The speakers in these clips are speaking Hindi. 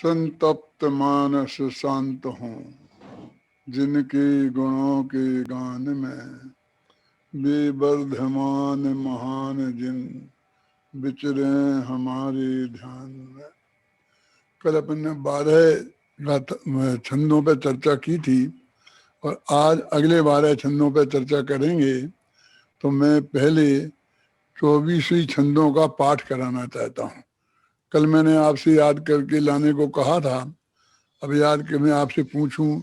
संतप्त मानस शांत हों, जिनके गुणों के गान में बेवर्धमान महान जिन विचरे हमारे ध्यान में। कल अपन ने 12 छंदों पर चर्चा की थी और आज अगले 12 छंदों पर चर्चा करेंगे। तो मैं पहले 24वीं छंदों का पाठ कराना चाहता हूँ। कल मैंने आपसे याद करके लाने को कहा था, अब याद कि मैं आपसे पूछूं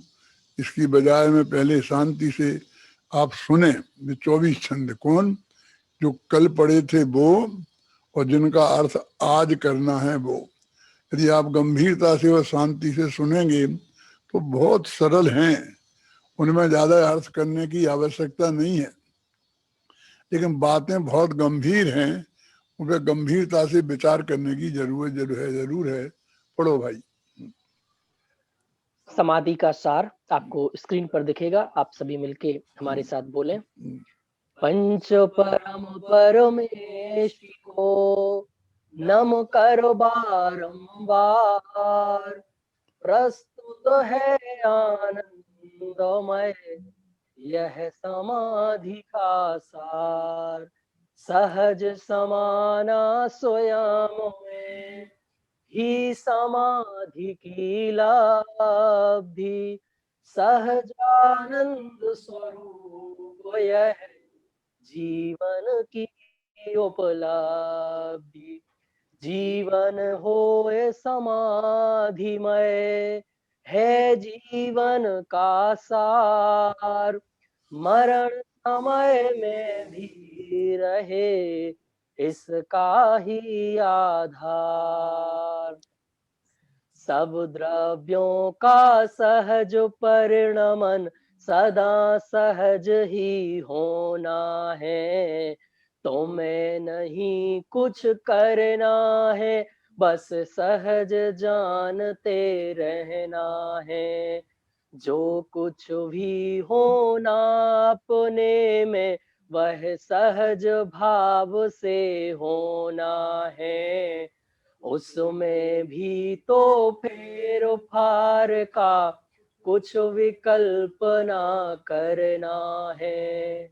इसकी बजाय मैं पहले शांति से आप सुने। 24 छंद कौन? जो कल पढ़े थे वो, और जिनका अर्थ आज करना है वो। यदि आप गंभीरता से और शांति से सुनेंगे तो बहुत सरल हैं, उनमें ज्यादा अर्थ करने की आवश्यकता नहीं है, लेकिन बातें बहुत गंभीर हैं, उन पर गंभीरता से विचार करने की जरूर है। पढ़ो भाई। समाधि का सार आपको स्क्रीन पर दिखेगा, आप सभी मिलके हमारे साथ बोलें। पंच परम परमेश को नम करो बारंबार, प्रस्तुत है आनंदमय यह समाधि का सार। सहज समाना स्वयं में ही समाधि की लब्धि, सहजानंद स्वरूप यह जीवन की उपलब्धि। जीवन होए समाधिमय है जीवन का सार, मरण समय में भी रहे इसका ही आधार। सब द्रव्यों का सहज परिणमन सदा सहज ही होना है, तुम्हें नहीं कुछ करना है, बस सहज जानते रहना है। जो कुछ भी होना अपने में वह सहज भाव से होना है, उसमें भी तो फेर फार का कुछ विकल्प ना करना है।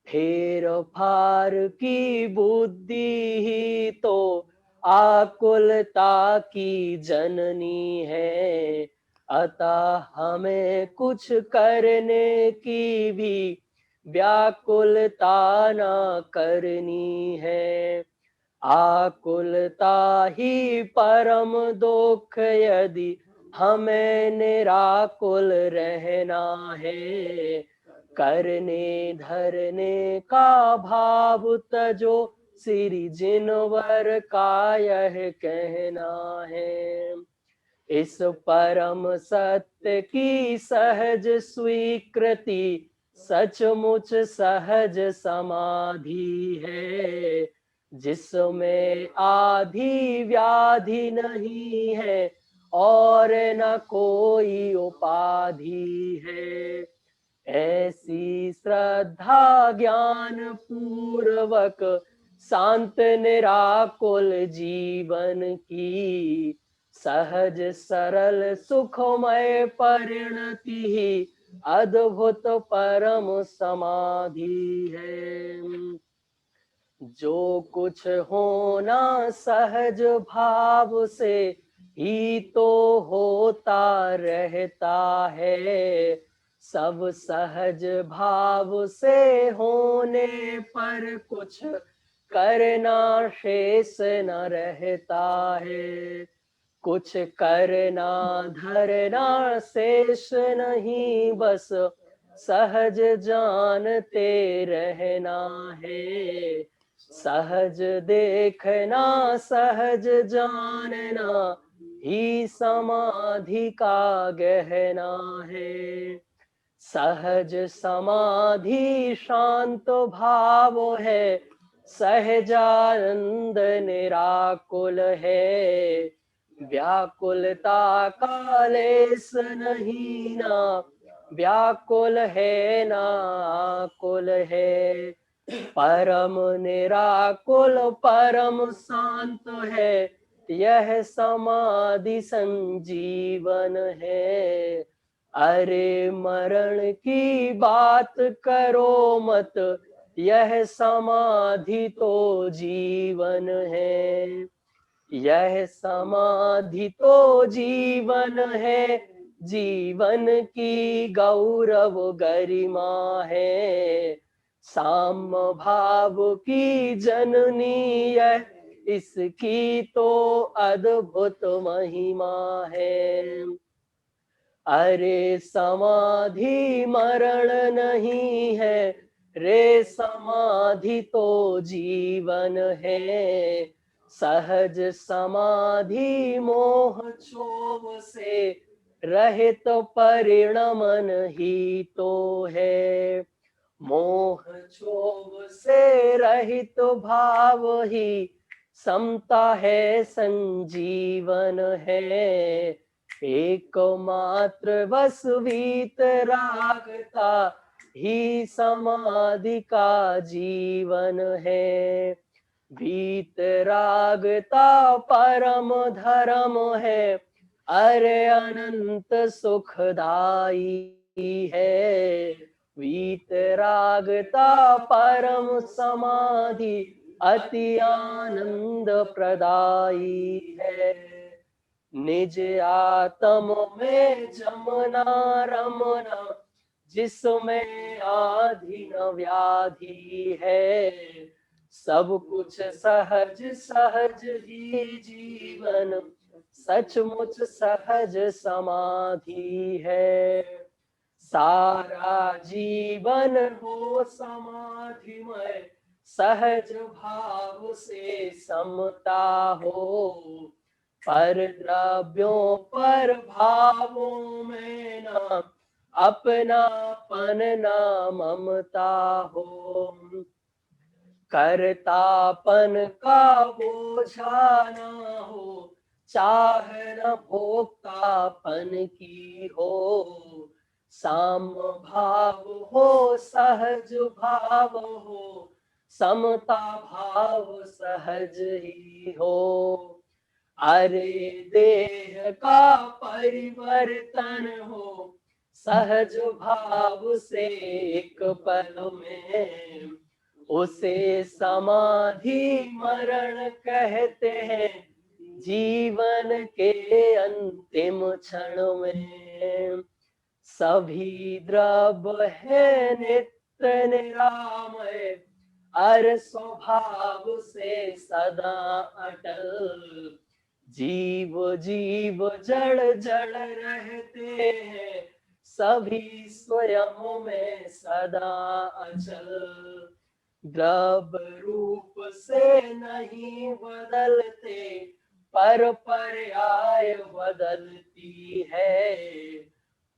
फेर फार की बुद्धि ही तो आकुलता की जननी है, अतः हमें कुछ करने की भी व्याकुलता ना करनी है। आकुलता ही परम दुख यदि हमें निराकुल रहना है, करने धरने का भाव तजो श्री जिनवर का यह कहना है। इस परम सत्य की सहज स्वीकृति सचमुच सहज समाधि है, जिसमें आधि व्याधि नहीं है और न कोई उपाधि है। ऐसी श्रद्धा ज्ञान पूर्वक शांत निराकुल जीवन की सहज सरल सुखमय परिणति ही अद्भुत परम समाधि है। जो कुछ होना सहज भाव से ही तो होता रहता है, सब सहज भाव से होने पर कुछ करना शेष न रहता है। कुछ करना धरना शेष नहीं, बस सहज जानते रहना है। सहज देखना सहज जानना ही समाधि का गहना है। सहज समाधि शांत भाव है, सहजानंद निराकुल है। व्याकुलता का लेस नहीं ना, व्याकुल है ना आकुल है। परम निराकुल परम शांत है, यह समाधि संजीवन है। अरे मरण की बात करो मत, यह समाधि तो जीवन है। यह समाधि तो जीवन है, जीवन की गौरव गरिमा है। साम भाव की जननी यह, इसकी तो अद्भुत महिमा है। अरे समाधि मरण नहीं है, रे समाधि तो जीवन है। सहज समाधि मोह क्षोभ से रहित परिणमन ही तो है। मोह क्षोभ से रहित भाव ही समता है, संजीवन है। एकमात्र बस वीतरागता ही समाधि का जीवन है। वीतरागता परम धर्म है, अरे अनंत सुखदाई है। वीतरागता परम समाधि अति आनंद प्रदाई है। निज आत्म में जमना रमना, जिसमें आधि न व्याधि है। सब कुछ सहज सहज ही जीवन, सचमुच सहज समाधि है। सारा जीवन हो समाधिमय, सहज भाव से समता हो। पर द्रव्यों पर भावों में ना अपनापन ना ममता हो। कर्तापन का बोझा न हो, चाह न भोक्तापन की हो। साम भाव हो, सहज भाव हो, समता भाव सहज ही हो। अरे देह का परिवर्तन हो, सहज भाव से एक पल में। उसे समाधि मरण कहते हैं, जीवन के अंतिम क्षण में। सभी द्रव्य है नित्य निरामय, अर स्वभाव से सदा अटल। जीव जीव जड़ जड़ रहते हैं, सभी स्वयं में सदा अचल। द्रव्य रूप से नहीं बदलते, पर पर्याय बदलती है।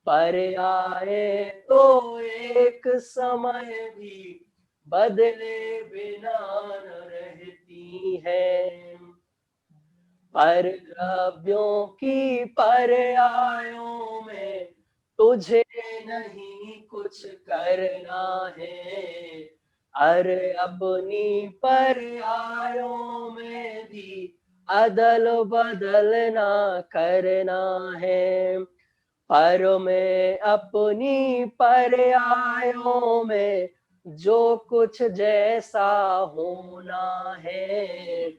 पर्याय तो एक समय भी बदले बिना न रहती है। पर द्रव्यों की पर्यायों में तुझे नहीं कुछ करना है। अरे अपनी पर्यायों में भी अदल बदल ना करना है। पर मैं अपनी पर्यायों में जो कुछ जैसा होना है,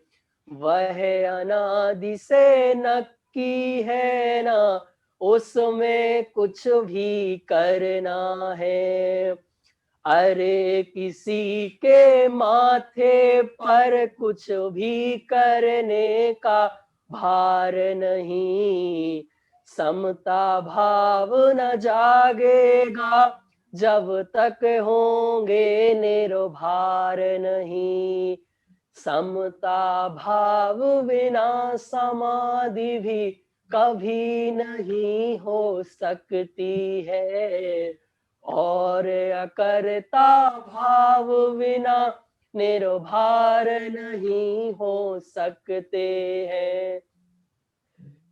वह अनादि से नक्की है ना, उसमें कुछ भी करना है। अरे किसी के माथे पर कुछ भी करने का भार नहीं। समता भाव न जागेगा, जब तक होंगे निर्भार नहीं। समता भाव बिना समाधि भी कभी नहीं हो सकती है। और अकर्ता भाव बिना निर्भार नहीं हो सकते हैं।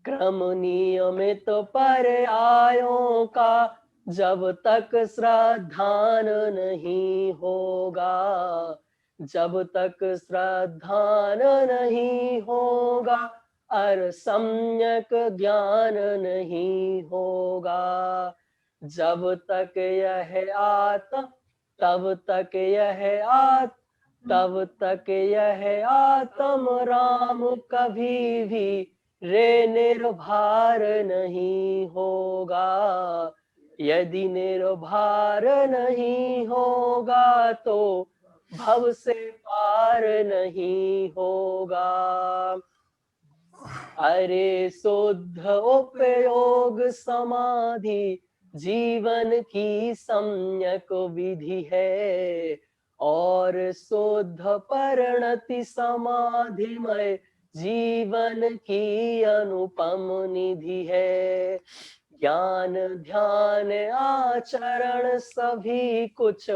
क्रम नियमित पर्यायों का जब तक श्रद्धान नहीं होगा, जब तक श्रद्धान नहीं होगा, और सम्यक ज्ञान नहीं होगा। जब तक यह आत्म तब तक यह तब तक यह आत्म राम कभी भी रे निर्भर नहीं होगा। यदि निर्भर नहीं होगा तो भव से पार नहीं होगा। अरे शुद्ध उपयोग समाधि जीवन की सम्यक विधि है, और शुद्ध परिणति समाधिमय जीवन की अनुपम निधि है। ज्ञान ध्यान आचरण सभी कुछ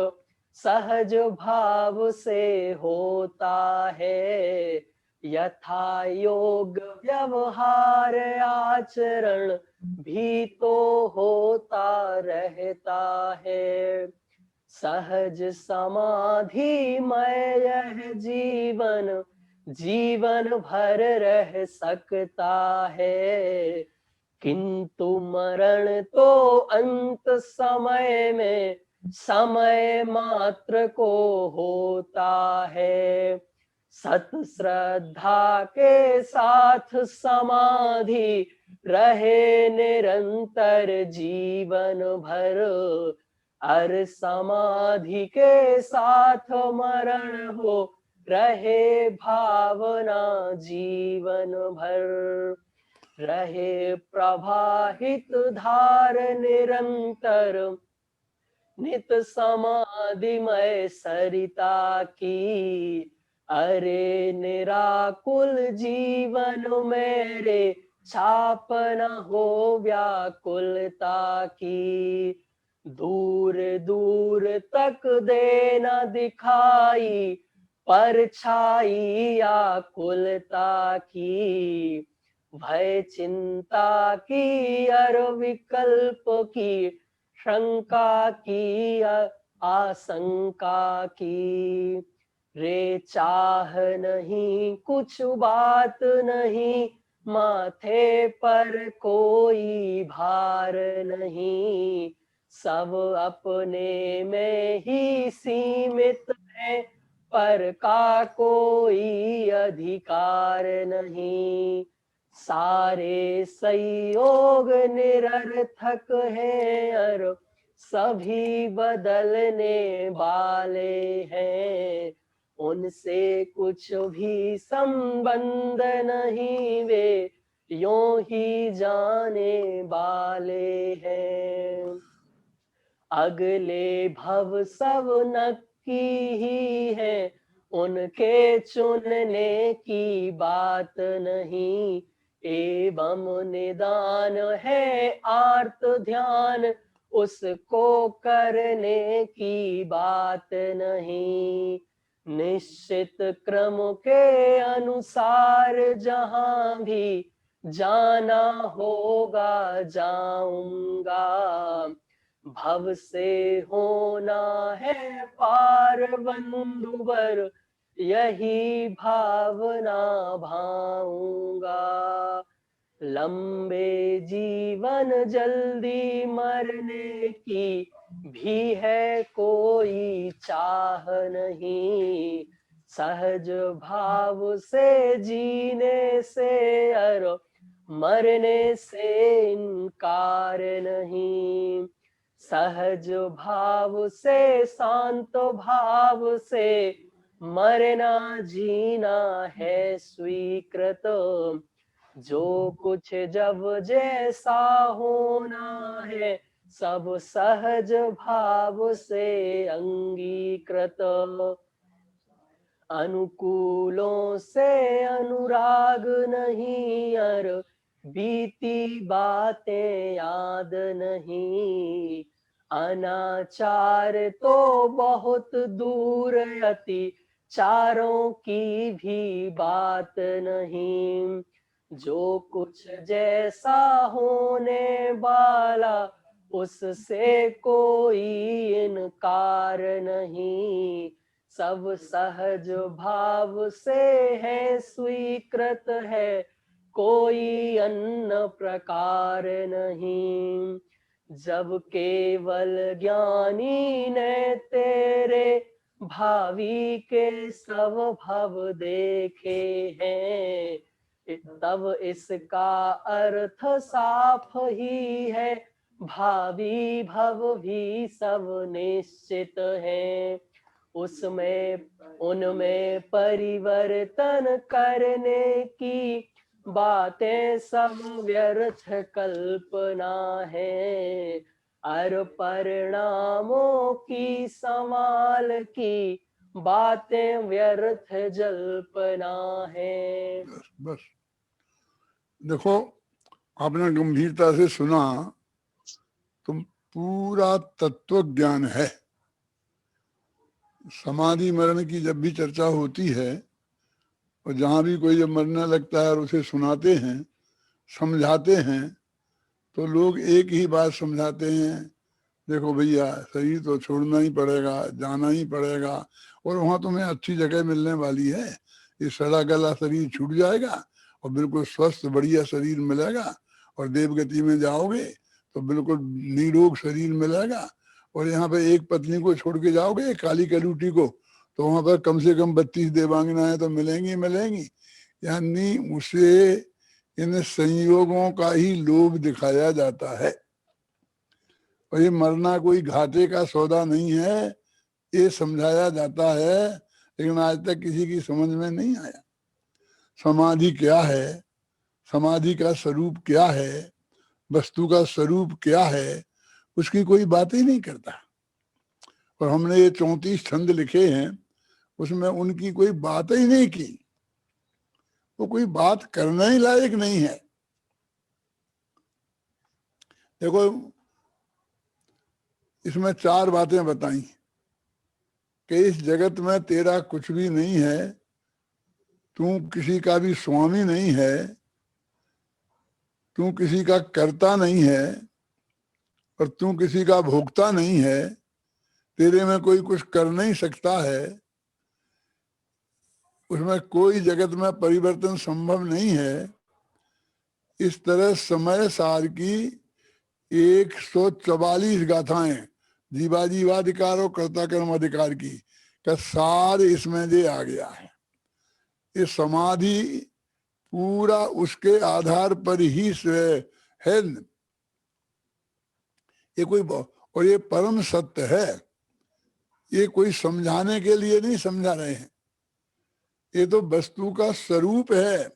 सहज भाव से होता है। यथा योग व्यवहार आचरण भी तो होता रहता है। सहज समाधिमय यह जीवन जीवन भर रह सकता है, किंतु मरण तो अंत समय में समय मात्र को होता है। सत श्रद्धा के साथ समाधि रहे निरंतर जीवन भर, और समाधि के साथ मरण हो रहे भावना जीवन भर। रहे प्रवाहित धार निरंतर नित समाधिमय सरिता की। अरे निराकुल जीवन मेरे छाप न हो व्याकुलता की। दूर दूर तक देना दिखाई परछाई आकुलता की। भय चिंता की और विकल्प की, शंका की आशंका की। रे चाह नहीं कुछ बात नहीं, माथे पर कोई भार नहीं। सब अपने में ही सीमित है, पर का कोई अधिकार नहीं। सारे संयोग निरर्थक हैं और सभी बदलने वाले हैं। उनसे कुछ भी संबंध नहीं, वे यों ही जाने वाले हैं। अगले भव सब नक्की ही है, उनके चुनने की बात नहीं। एवं निदान है आर्त ध्यान, उसको करने की बात नहीं। निश्चित क्रम के अनुसार जहां भी जाना होगा जाऊंगा। भव से होना है पार बंधुवर, यही भावना भाऊंगा। लंबे जीवन जल्दी मरने की भी है कोई चाह नहीं। सहज भाव से जीने से और मरने से इनकार नहीं। सहज भाव से शांत भाव से मरना जीना है स्वीकृत। जो कुछ जब जैसा होना है, सब सहज भाव से अंगीकृत। अनुकूलों से अनुराग नहीं और बीती बातें याद नहीं। अनाचार तो बहुत दूर, अति चारों की भी बात नहीं। जो कुछ जैसा होने वाला, उससे कोई इनकार नहीं। सब सहज भाव से है स्वीकृत है, कोई अन्य प्रकार नहीं। जब केवल ज्ञानी ने तेरे भावी के सब भव देखे हैं, तब इसका अर्थ साफ ही है, भावी भव भी सब निश्चित है। उसमें उनमें परिवर्तन करने की बातें सब व्यर्थ कल्पना है, और परिणामों की संभाल की बातें व्यर्थ जल्पना है। बस देखो, आपने गंभीरता से सुना तो पूरा तत्व ज्ञान है। समाधि मरण की जब भी चर्चा होती है और जहां भी कोई जब मरने लगता है और उसे सुनाते हैं, समझाते हैं, तो लोग एक ही बात समझाते हैं, देखो भैया शरीर तो छोड़ना ही पड़ेगा, जाना ही पड़ेगा, और वहां तुम्हें अच्छी जगह मिलने वाली है। ये सड़ा गला शरीर छूट जाएगा और बिल्कुल स्वस्थ बढ़िया शरीर मिलेगा, और देवगति में जाओगे तो बिल्कुल निरोग शरीर मिलेगा। और यहाँ पे एक पत्नी को छोड़ के जाओगे, काली कलूटी को, तो वहां पर कम से कम 32 देवांगनाएं तो मिलेंगी मिलेंगी। यानी उसे इन संयोगों का ही लोभ दिखाया जाता है। और ये मरना कोई घाटे का सौदा नहीं है, ये समझाया जाता है, लेकिन आज तक किसी की समझ में नहीं आया। समाधि क्या है, समाधि का स्वरूप क्या है, वस्तु का स्वरूप क्या है, उसकी कोई बात ही नहीं करता। और हमने ये 34 छंद लिखे हैं, उसमें उनकी कोई बात ही नहीं की। वो कोई बात करने ही लायक नहीं है। देखो, इसमें 4 बातें बताई कि इस जगत में तेरा कुछ भी नहीं है, तू किसी का भी स्वामी नहीं है, तू किसी का कर्ता नहीं है, और तू किसी का भोक्ता नहीं है, तेरे में कोई कुछ कर नहीं सकता है, उसमें कोई जगत में परिवर्तन संभव नहीं है। इस तरह समय सार की 144 गाथाएं जीवाजीवाधिकार और कर्ता कर्म अधिकार की का सार इसमें जे आ गया है। ये समाधि पूरा उसके आधार पर ही है। ये कोई, और ये परम सत्य है, ये कोई समझाने के लिए नहीं समझा रहे हैं, ये तो वस्तु का स्वरूप है।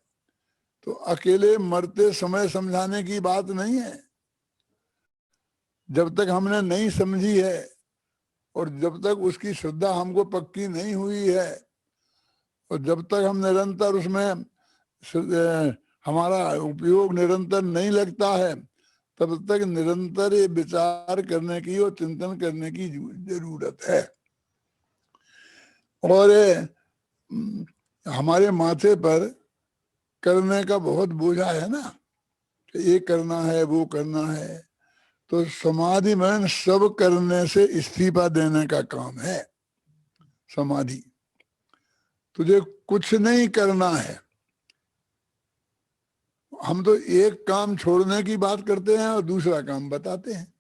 तो अकेले मरते समय समझाने की बात नहीं है। जब तक हमने नहीं समझी है और जब तक उसकी श्रद्धा हमको पक्की नहीं हुई है, और जब तक हम निरंतर उसमें हमारा उपयोग निरंतर नहीं लगता है, तब तक निरंतर ये विचार करने की और चिंतन करने की जरूरत है। और हमारे माथे पर करने का बहुत बोझा है ना, कि ये करना है वो करना है। तो समाधि में सब करने से इस्तीफा देने का काम है। समाधि, तुझे कुछ नहीं करना है। हम तो एक काम छोड़ने की बात करते हैं और दूसरा काम बताते हैं,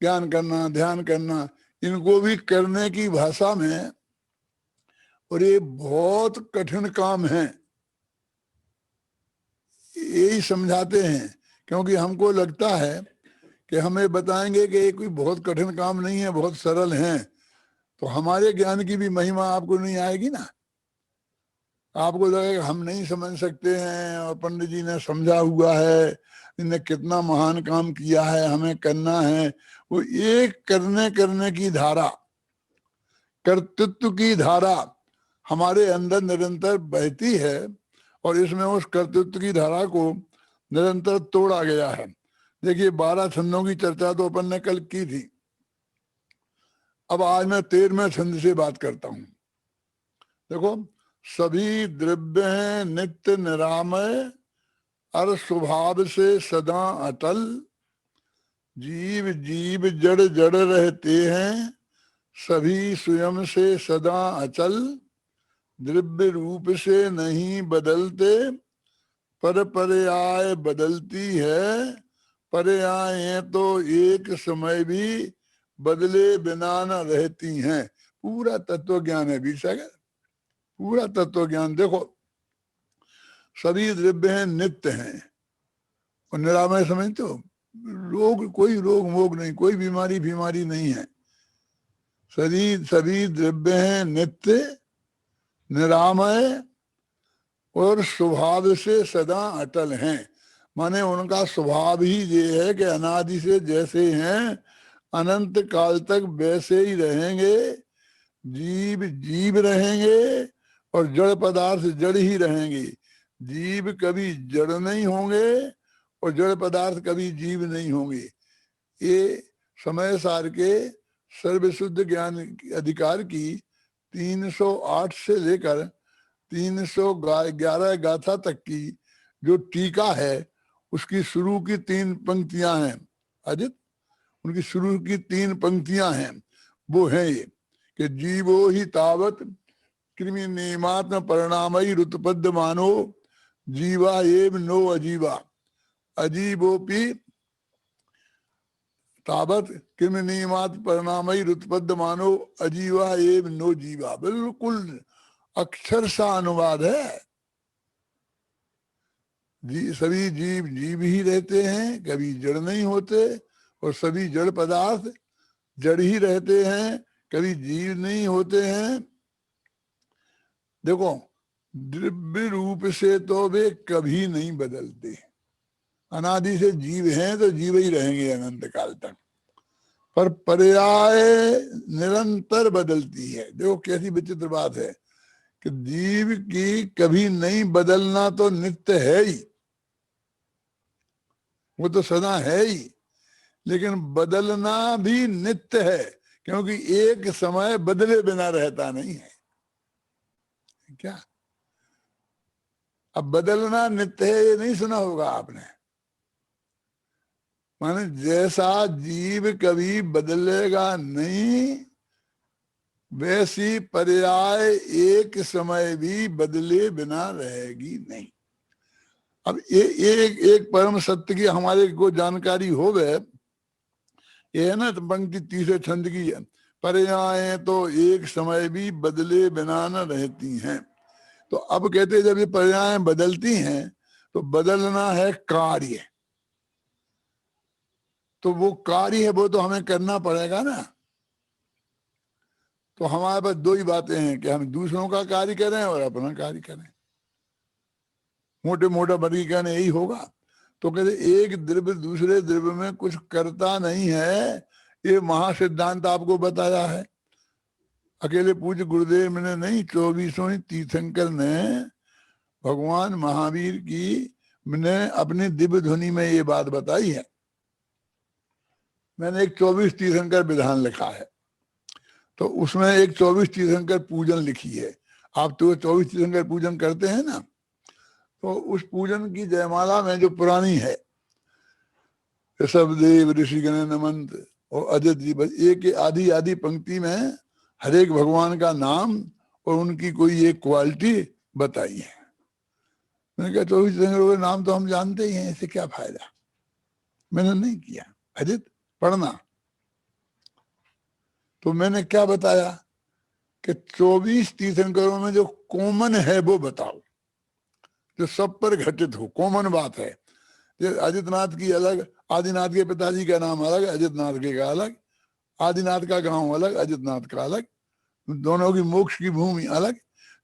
ज्ञान करना, ध्यान करना, इनको भी करने की भाषा में। और ये बहुत कठिन काम है, यही समझाते हैं, क्योंकि हमको लगता है कि हमें बताएंगे कि ये कोई बहुत कठिन काम नहीं है, बहुत सरल है, तो हमारे ज्ञान की भी महिमा आपको नहीं आएगी ना। आपको लगेगा हम नहीं समझ सकते हैं, और पंडित जी ने समझा हुआ है, इन्हें कितना महान काम किया है, हमें करना है। वो एक करने की धारा, कर्तृत्व की धारा हमारे अंदर निरंतर बहती है, और इसमें उस कर्तृत्व की धारा को निरंतर तोड़ा गया है। देखिए, 12 छंदों की चर्चा तो अपन ने कल की थी। अब आज मैं 13वें छंद से बात करता हूं। देखो, सभी द्रव्य हैं नित्य निरामय, अर स्वभाव से सदा अटल, जीव जीव जड़ जड़ रहते हैं, सभी स्वयं से सदा अचल, द्रव्य रूप से नहीं बदलते, पर पर्याय बदलती है, पर्याय तो एक समय भी बदले बिना न रहती हैं। पूरा तत्व ज्ञान है बीच सागर, पूरा तत्व ज्ञान। देखो सभी द्रव्य हैं, नित्य हैं और निरामय समझते हो। रोग, कोई रोग मोग नहीं, कोई बीमारी बीमारी नहीं है। सभी द्रव्य हैं, नित्य, निरामय और स्वभाव से सदा अटल हैं। माने उनका स्वभाव ही ये है कि अनादि से जैसे हैं अनंत काल तक वैसे ही रहेंगे। जीव जीव रहेंगे और जड़ पदार्थ जड़ ही रहेंगे। जीव कभी जड़ नहीं होंगे और जड़ पदार्थ कभी जीव नहीं होंगे। ये समय सार के सर्वशुद्ध ज्ञान अधिकार की 308 से लेकर 311 गाथा तक की जो टीका है, उसकी शुरू की 3 पंक्तियां हैं अजित, उनकी शुरू की 3 पंक्तियां हैं, वो है ये कि जीवो ही तावत कृमि नियमात्म परिणामई रुतपद्य मानो जीवा एव नो अजीवा अजीवोपि तावत कृमि नियमात परिणामई रुतपद्य मानो अजीवा एव नो जीवा। बिल्कुल अक्षर सा अनुवाद है। सभी जीव जीव ही रहते हैं, कभी जड़ नहीं होते, और सभी जड़ पदार्थ जड़ ही रहते हैं, कभी जीव नहीं होते हैं। देखो द्रव्य रूप से तो वे कभी नहीं बदलते, अनादि से जीव हैं तो जीव ही रहेंगे अनंत काल तक, पर पर्याय निरंतर बदलती है। देखो कैसी विचित्र बात है कि जीव की कभी नहीं बदलना तो नित्य है ही, वो तो सदा है ही, लेकिन बदलना भी नित्य है, क्योंकि एक समय बदले बिना रहता नहीं है। क्या अब बदलना नित्य है, ये नहीं सुना होगा आपने। माने जैसा जीव कभी बदलेगा नहीं, वैसी पर्याय एक समय भी बदले बिना रहेगी नहीं। अब ये एक परम सत्य की हमारे को जानकारी हो गए, ये है ना तो पंक्ति तीसरे छंद की है, पर्याय तो एक समय भी बदले बिना न रहती हैं। तो अब कहते जब ये पर्याय बदलती हैं तो बदलना है कार्य, तो वो कार्य है वो तो हमें करना पड़ेगा ना। तो हमारे पास 2 ही बातें हैं कि हम दूसरों का कार्य करें और अपना कार्य करें, मोटे मोटा वर्गीकरण यही होगा। तो कहते एक द्रव्य दूसरे द्रव्य में कुछ करता नहीं है, ये महासिद्धांत आपको बताया है। अकेले पूज्य गुरुदेव ने नहीं, 24वें तीर्थंकर ने भगवान महावीर की ने अपनी दिव्य ध्वनि में ये बात बताई है। मैंने एक 24 तीर्थंकर विधान लिखा है, तो उसमें एक 24 तीर्थंकर पूजन लिखी है। आप तो 24 तीर्थंकर पूजन करते हैं ना, तो उस पूजन की जयमाला में जो पुरानी है, ऋषभदेव ऋषिगण नमंत और अजित जी, बस एक आधी आधी पंक्ति में हर एक भगवान का नाम और उनकी कोई एक क्वालिटी बताई है। मैंने कहा 24 तीर्थंकरों के नाम तो हम जानते ही हैं, इससे क्या फायदा। मैंने नहीं किया, अजित पढ़ना। तो मैंने क्या बताया कि 24 तीर्थंकरों में जो कॉमन है वो बताओ, जो सब पर घटित हो, कॉमन बात है। आदित्यनाथ की अलग, आदिनाथ के पिताजी का नाम अलग, अजितनाथ के का अलग, आदिनाथ का गांव अलग, अजितनाथ का अलग, दोनों की मोक्ष की भूमि अलग।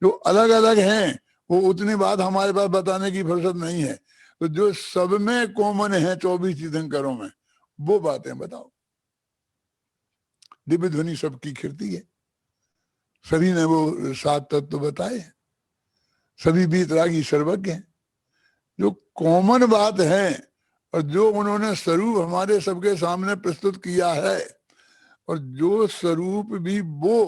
जो अलग अलग हैं वो उतनी बात हमारे पास बताने की फुर्सत नहीं है। तो जो सब में कॉमन है 24 तीर्थंकरों में, वो बातें बताओ। दिव्य ध्वनि सबकी खिरती है, सभी ने वो 7 तत्व बताए, सभी वीतरागी सर्वज्ञ हैं। जो कॉमन बात है और जो उन्होंने स्वरूप हमारे सबके सामने प्रस्तुत किया है, और जो स्वरूप भी वो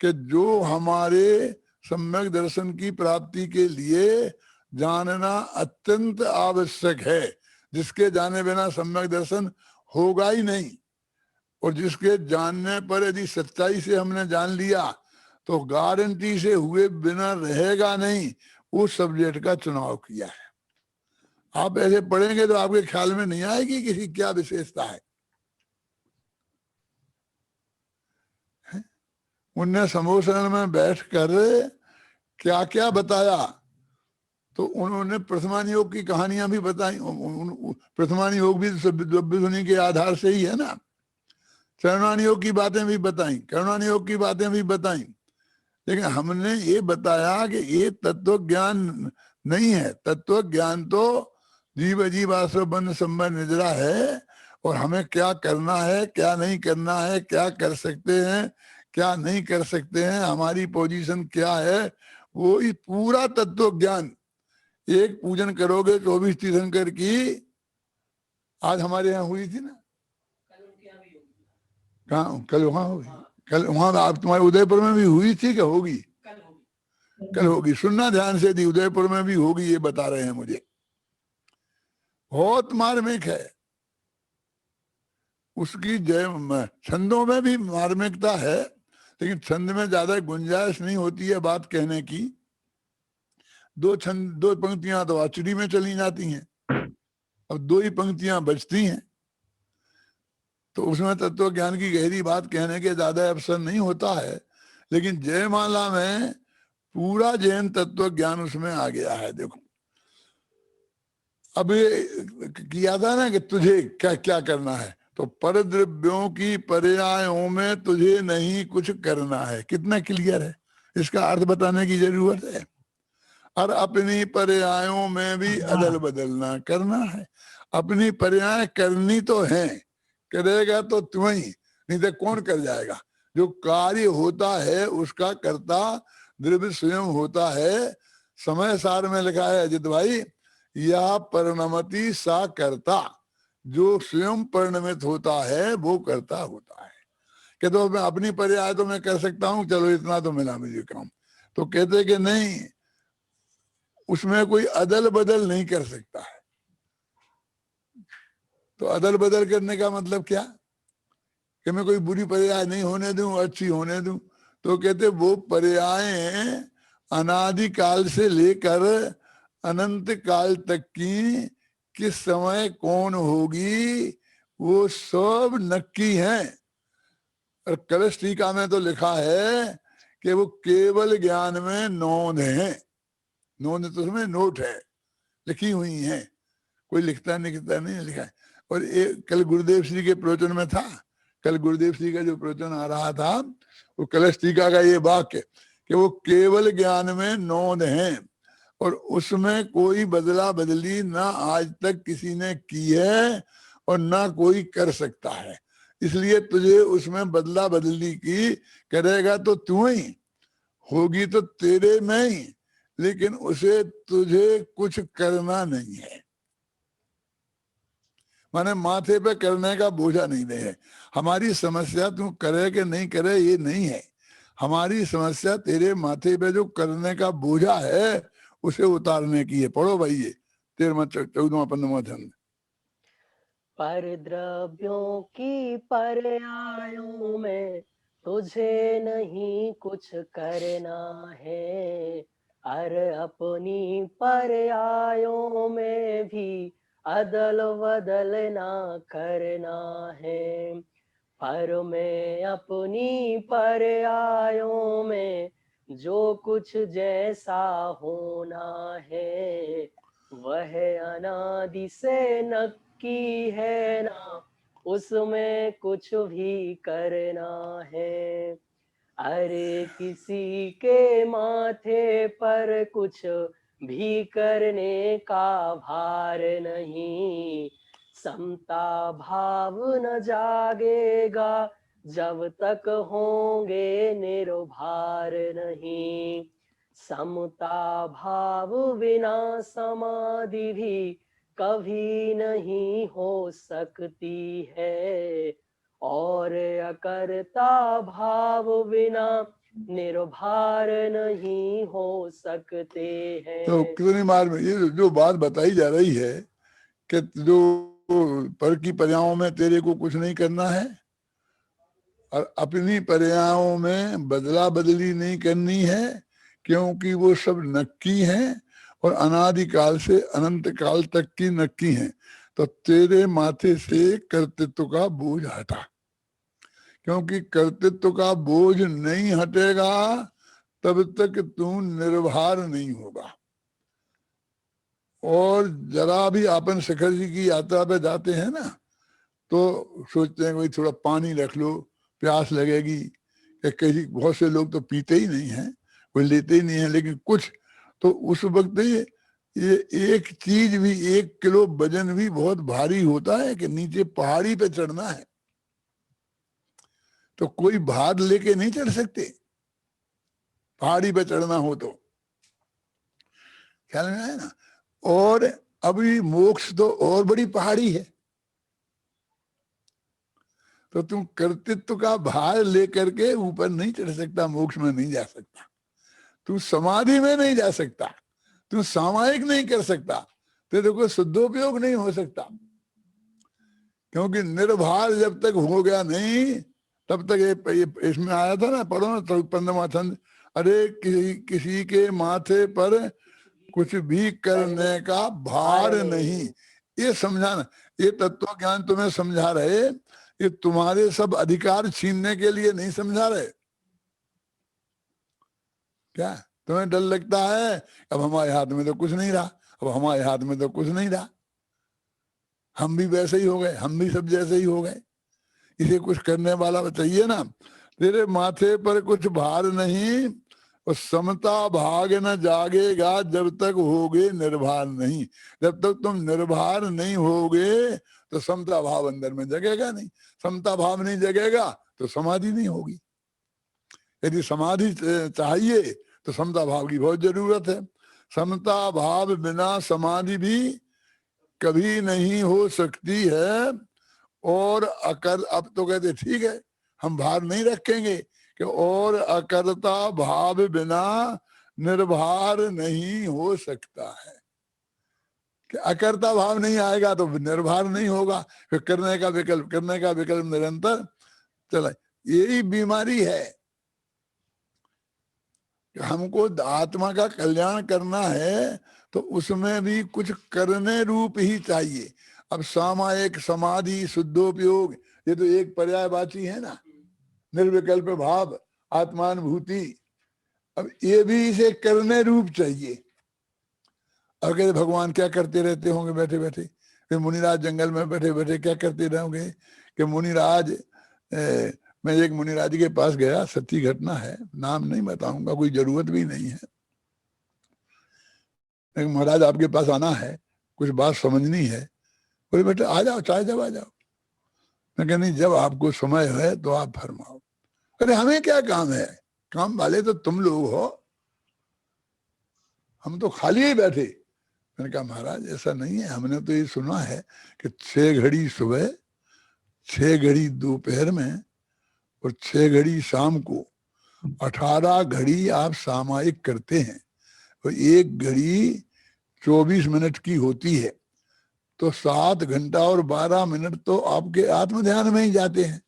कि जो हमारे सम्यक दर्शन की प्राप्ति के लिए जानना अत्यंत आवश्यक है, जिसके जाने बिना सम्यक दर्शन होगा ही नहीं, और जिसके जानने पर यदि सच्चाई से हमने जान लिया तो गारंटी से हुए बिना रहेगा नहीं। उस सब्जेक्ट का चुनाव किया है। आप ऐसे पढ़ेंगे तो आपके ख्याल में नहीं आएगी किसी क्या विशेषता है। उनने समोसन में बैठकर क्या क्या बताया, तो उन्होंने प्रथमान योग की कहानियां भी बताई। प्रथमान योग भी सुनी के आधार से ही है ना। चरणान योग की बातें भी बताई, करुणान योग की बातें भी बताई। लेकिन हमने ये बताया कि ये तत्व ज्ञान नहीं है। तत्व ज्ञान तो जीव जीव आश्रय बंध संबंध निद्रा है, और हमें क्या करना है, क्या नहीं करना है, क्या कर सकते हैं, क्या नहीं कर सकते हैं, हमारी पोजीशन क्या है, वो ही पूरा तत्व ज्ञान। एक पूजन करोगे 24 तीर्थंकर की, आज हमारे यहाँ हुई थी ना, कहाँ कल वहां हुई, कल वहां आप तुम्हारे उदयपुर में भी हुई थी क्या? होगी, कल होगी। सुनना ध्यान से थी, उदयपुर में भी होगी, ये बता रहे हैं मुझे। बहुत मार्मिक है उसकी जय। छंदों में भी मार्मिकता है, लेकिन छंद में ज्यादा गुंजाइश नहीं होती है बात कहने की। दो छंद, दो पंक्तियां तो आचुरी में चली जाती हैं, अब दो ही पंक्तियां बचती हैं, तो उसमें तत्व ज्ञान की गहरी बात कहने के ज्यादा अवसर नहीं होता है। लेकिन जयमाला में पूरा जैन तत्व ज्ञान उसमें आ गया है। देखो अब किया था ना कि तुझे क्या क्या करना है, तो पर द्रव्यों की पर्यायों में तुझे नहीं कुछ करना है। कितना क्लियर है, इसका अर्थ बताने की जरूरत है। और अपनी पर्यायों में भी अदल बदलना करना है। अपनी पर्याय करनी तो है, करेगा तो तुम्हें, नहीं तो कौन कर जाएगा। जो कार्य होता है उसका कर्ता द्रव्य स्वयं होता है। समय सार में लिखा है अजित भाई, या परिणमति सा कर्ता। जो स्वयं परिणमित होता है वो कर्ता होता है। कि तो मैं अपनी पर्याय तो मैं कर सकता हूं, चलो इतना तो मिला मुझे काम। तो कहते कि नहीं, उसमें कोई अदल बदल नहीं कर सकता है। तो अदल बदल करने का मतलब क्या, कि मैं कोई बुरी पर्याय नहीं होने दूं, अच्छी होने दूं। तो कहते वो पर्याय अनादिकाल से लेकर अनंत काल तक की किस समय कौन होगी वो सब नक्की है। और कलश टीका में तो लिखा है कि वो केवल ज्ञान में नोंद है। नोंद तो उसमें नोट है, लिखी हुई है, कोई लिखता नहीं लिखा है। और कल गुरुदेव श्री के प्रवचन में था, कल गुरुदेव श्री का जो प्रवचन आ रहा था, वो कलश टीका का ये वाक्य कि वो केवल ज्ञान में नोंद है, और उसमें कोई बदला बदली ना आज तक किसी ने की है और ना कोई कर सकता है। इसलिए तुझे उसमें बदला बदली की करेगा तो तू ही, होगी तो तेरे में ही, लेकिन उसे तुझे कुछ करना नहीं है। माने माथे पे करने का बोझा नहीं है। हमारी समस्या तू करे कि नहीं करे ये नहीं है। हमारी समस्या तेरे माथे पे जो करने का बोझा है उसे उतारने की है। पढ़ो भाई ये 13वां 14वां 15वां छंद। पर द्रव्यों की पर्यायों में तुझे नहीं कुछ करना है, और अपनी पर्यायों में भी अदल बदल ना करना है। पर मैं अपनी पर्यायों में जो कुछ जैसा होना है, वह अनादि से नक्की है ना, उसमें कुछ भी करना है। अरे किसी के माथे पर कुछ भी करने का भार नहीं, समता भाव न जागेगा जब तक होंगे निर्भार नहीं। समता भाव बिना समाधि भी कभी नहीं हो सकती है, और अकर्ता भाव बिना निर्भर नहीं हो सकते हैं। तो कितनी बार में ये जो बात बताई जा रही है कि जो पर की पर्यायों में तेरे को कुछ नहीं करना है, और अपनी पर्यायों में बदला बदली नहीं करनी है, क्योंकि वो सब नक्की है। और अनादिकाल से अनंत काल तक की नक्की हैं। तो तेरे माथे से कर्तृत्व का बोझ हटा, क्योंकि कर्तृत्व का बोझ नहीं हटेगा तब तक तू निर्भर नहीं होगा। और जरा भी अपन शिखर जी की यात्रा पे जाते हैं ना, तो सोचते हैं भाई थोड़ा पानी रख लो, प्यास लगेगी। कहीं बहुत से लोग तो पीते ही नहीं है, कोई लेते ही नहीं है, लेकिन कुछ तो उस वक्त ये एक चीज भी, 1 किलो वजन भी बहुत भारी होता है कि नीचे पहाड़ी पे चढ़ना है, तो कोई भार लेके नहीं चढ़ सकते पहाड़ी पे चढ़ना हो तो। ख्याल में आया ना। और अभी मोक्ष तो और बड़ी पहाड़ी है, तो तुम कर्तृत्व का भार लेकर के ऊपर नहीं चढ़ सकता, मोक्ष में नहीं जा सकता, तू समाधि में नहीं जा सकता, तू सामायिक नहीं कर सकता, तेरे को शुद्धोपयोग नहीं हो सकता। क्योंकि निर्भार जब तक हो गया नहीं, तब तक ये इसमें आया था ना, पढ़ो ना 15वां छंद, अरे किसी के माथे पर कुछ भी करने का भार नहीं। ये समझाना, ये तत्व ज्ञान तुम्हें समझा रहे, ये तुम्हारे सब अधिकार छीनने के लिए नहीं समझा रहे। क्या तुम्हें डर लगता है अब हमारे हाथ में तो कुछ नहीं रहा, अब हमारे हाथ में तो कुछ नहीं रहा, हम भी वैसे ही हो गए, हम भी सब जैसे ही हो गए, इसे कुछ करने वाला चाहिए ना। तेरे माथे पर कुछ भार नहीं, और समता भाग न जागेगा जब तक होगे निर्भर नहीं। जब तक तुम निर्भर नहीं होगे तो समता भाव अंदर में जगेगा नहीं, समता भाव नहीं जगेगा तो समाधि नहीं होगी। यदि समाधि चाहिए तो समता भाव की बहुत जरूरत है। समता भाव बिना समाधि भी कभी नहीं हो सकती है। और अब तो कहते ठीक है हम भार नहीं रखेंगे कि और अकर्ता भाव बिना निर्भर नहीं हो सकता है, कि अकर्ता भाव नहीं आएगा तो निर्भर नहीं होगा, फिर करने का विकल्प निरंतर चला। यही बीमारी है कि हमको आत्मा का कल्याण करना है तो उसमें भी कुछ करने रूप ही चाहिए। अब सामायिक समाधि शुद्धोपयोग ये तो एक पर्यायवाची है ना, निर्विकल्प भाव आत्मानुभूति, अब ये भी इसे करने रूप चाहिए। अगर भगवान क्या करते रहते होंगे बैठे बैठे, फिर मुनिराज जंगल में बैठे बैठे क्या करते रहोगे कि मुनिराज मैं एक मुनिराज के पास गया, सच्ची घटना है, नाम नहीं बताऊंगा, कोई जरूरत भी नहीं है। महाराज आपके पास आना है, कुछ बात समझनी है। बोले बेटे आ जाओ, चाहे जब आ जाओ। मैं कह नहीं, जब आपको समय है तो आप फरमाओ। अरे हमें क्या काम है, काम वाले तो तुम लोग हो, हम तो खाली ही बैठे। मैंने कहा महाराज ऐसा नहीं है, हमने तो ये सुना है कि 6 घड़ी सुबह, 6 घड़ी दोपहर में और 6 घड़ी शाम को 18 घड़ी आप सामायिक करते हैं, और 1 घड़ी 24 मिनट की होती है, तो 7 घंटा और 12 मिनट तो आपके आत्म ध्यान में ही जाते हैं,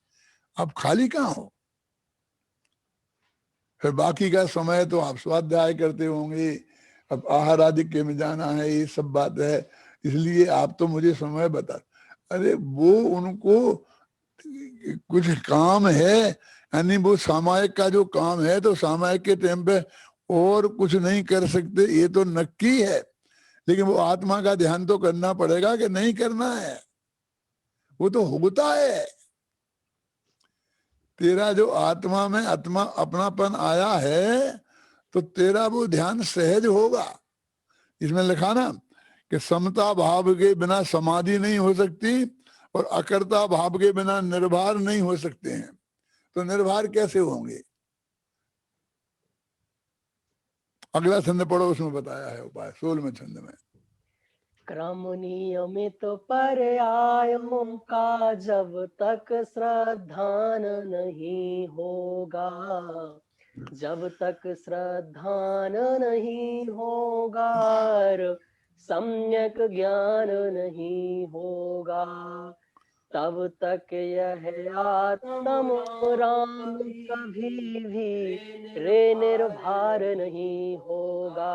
आप खाली कहाँ हो। फिर बाकी का समय तो आप स्वाध्याय करते होंगे, अब आहार आदि के में जाना है, ये सब बात है, इसलिए आप तो मुझे समय बता। अरे वो उनको कुछ काम है, यानी वो सामायिक का जो काम है तो सामायिक के टाइम पे और कुछ नहीं कर सकते, ये तो नक्की है। लेकिन वो आत्मा का ध्यान तो करना पड़ेगा कि नहीं करना है, वो तो होता है। तेरा जो आत्मा में आत्मा अपनापन आया है तो तेरा वो ध्यान सहज होगा। इसमें लिखा ना कि समता भाव के बिना समाधि नहीं हो सकती और अकर्ता भाव के बिना निर्भर नहीं हो सकते हैं। तो निर्भर कैसे होंगे, अगला छंद पढ़ो, उसमें बताया है उपाय 16वें छंद में। क्रम नियमित पर्यायों का जब तक श्रद्धान नहीं होगा, जब तक श्रद्धान नहीं होगा, सम्यक ज्ञान नहीं होगा, तब तक यह आत्म राम कभी भी रे निर्भर नहीं होगा,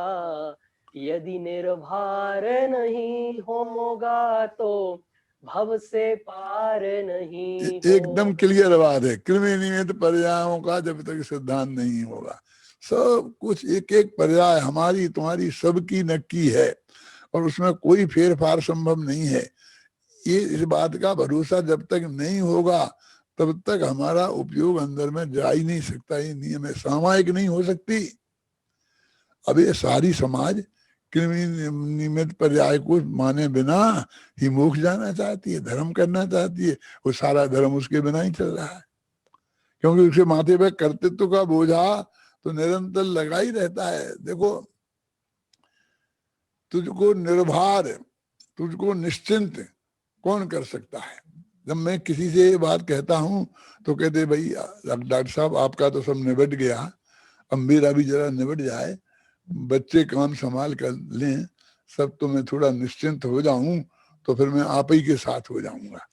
यदि निर्भर नहीं होगा तो भव से पार नहीं एकदम होगा। क्लियर बात है। कृमि निमित्त पर्यायों का जब तक सिद्धांत नहीं होगा, सब कुछ एक एक पर्याय हमारी तुम्हारी सबकी नक्की है और उसमें कोई फेरफार संभव नहीं है। ये इस बात का भरोसा जब तक नहीं होगा तब तक हमारा उपयोग अंदर में जा ही नहीं सकता। ये नियम है, सामायिक नहीं हो सकती। अब ये सारी समाज कृमि निमित्त पर्याय को माने बिना ही मोक्ष जाना चाहती है, धर्म करना चाहती है। वो सारा धर्म उसके बिना ही चल रहा है, क्योंकि उसके माथे पे कर्तृत्व का बोझा तो निरंतर लगा ही रहता है। देखो, तुझको निर्भर, तुझको निश्चिंत कौन कर सकता है? जब मैं किसी से ये बात कहता हूं तो कहते भाई डॉक्टर साहब आपका तो सब निबट गया, अब मेरा भी जरा निबट जाए, बच्चे काम संभाल कर लें सब, तो मैं थोड़ा निश्चिंत हो जाऊं, तो फिर मैं आप ही के साथ हो जाऊंगा।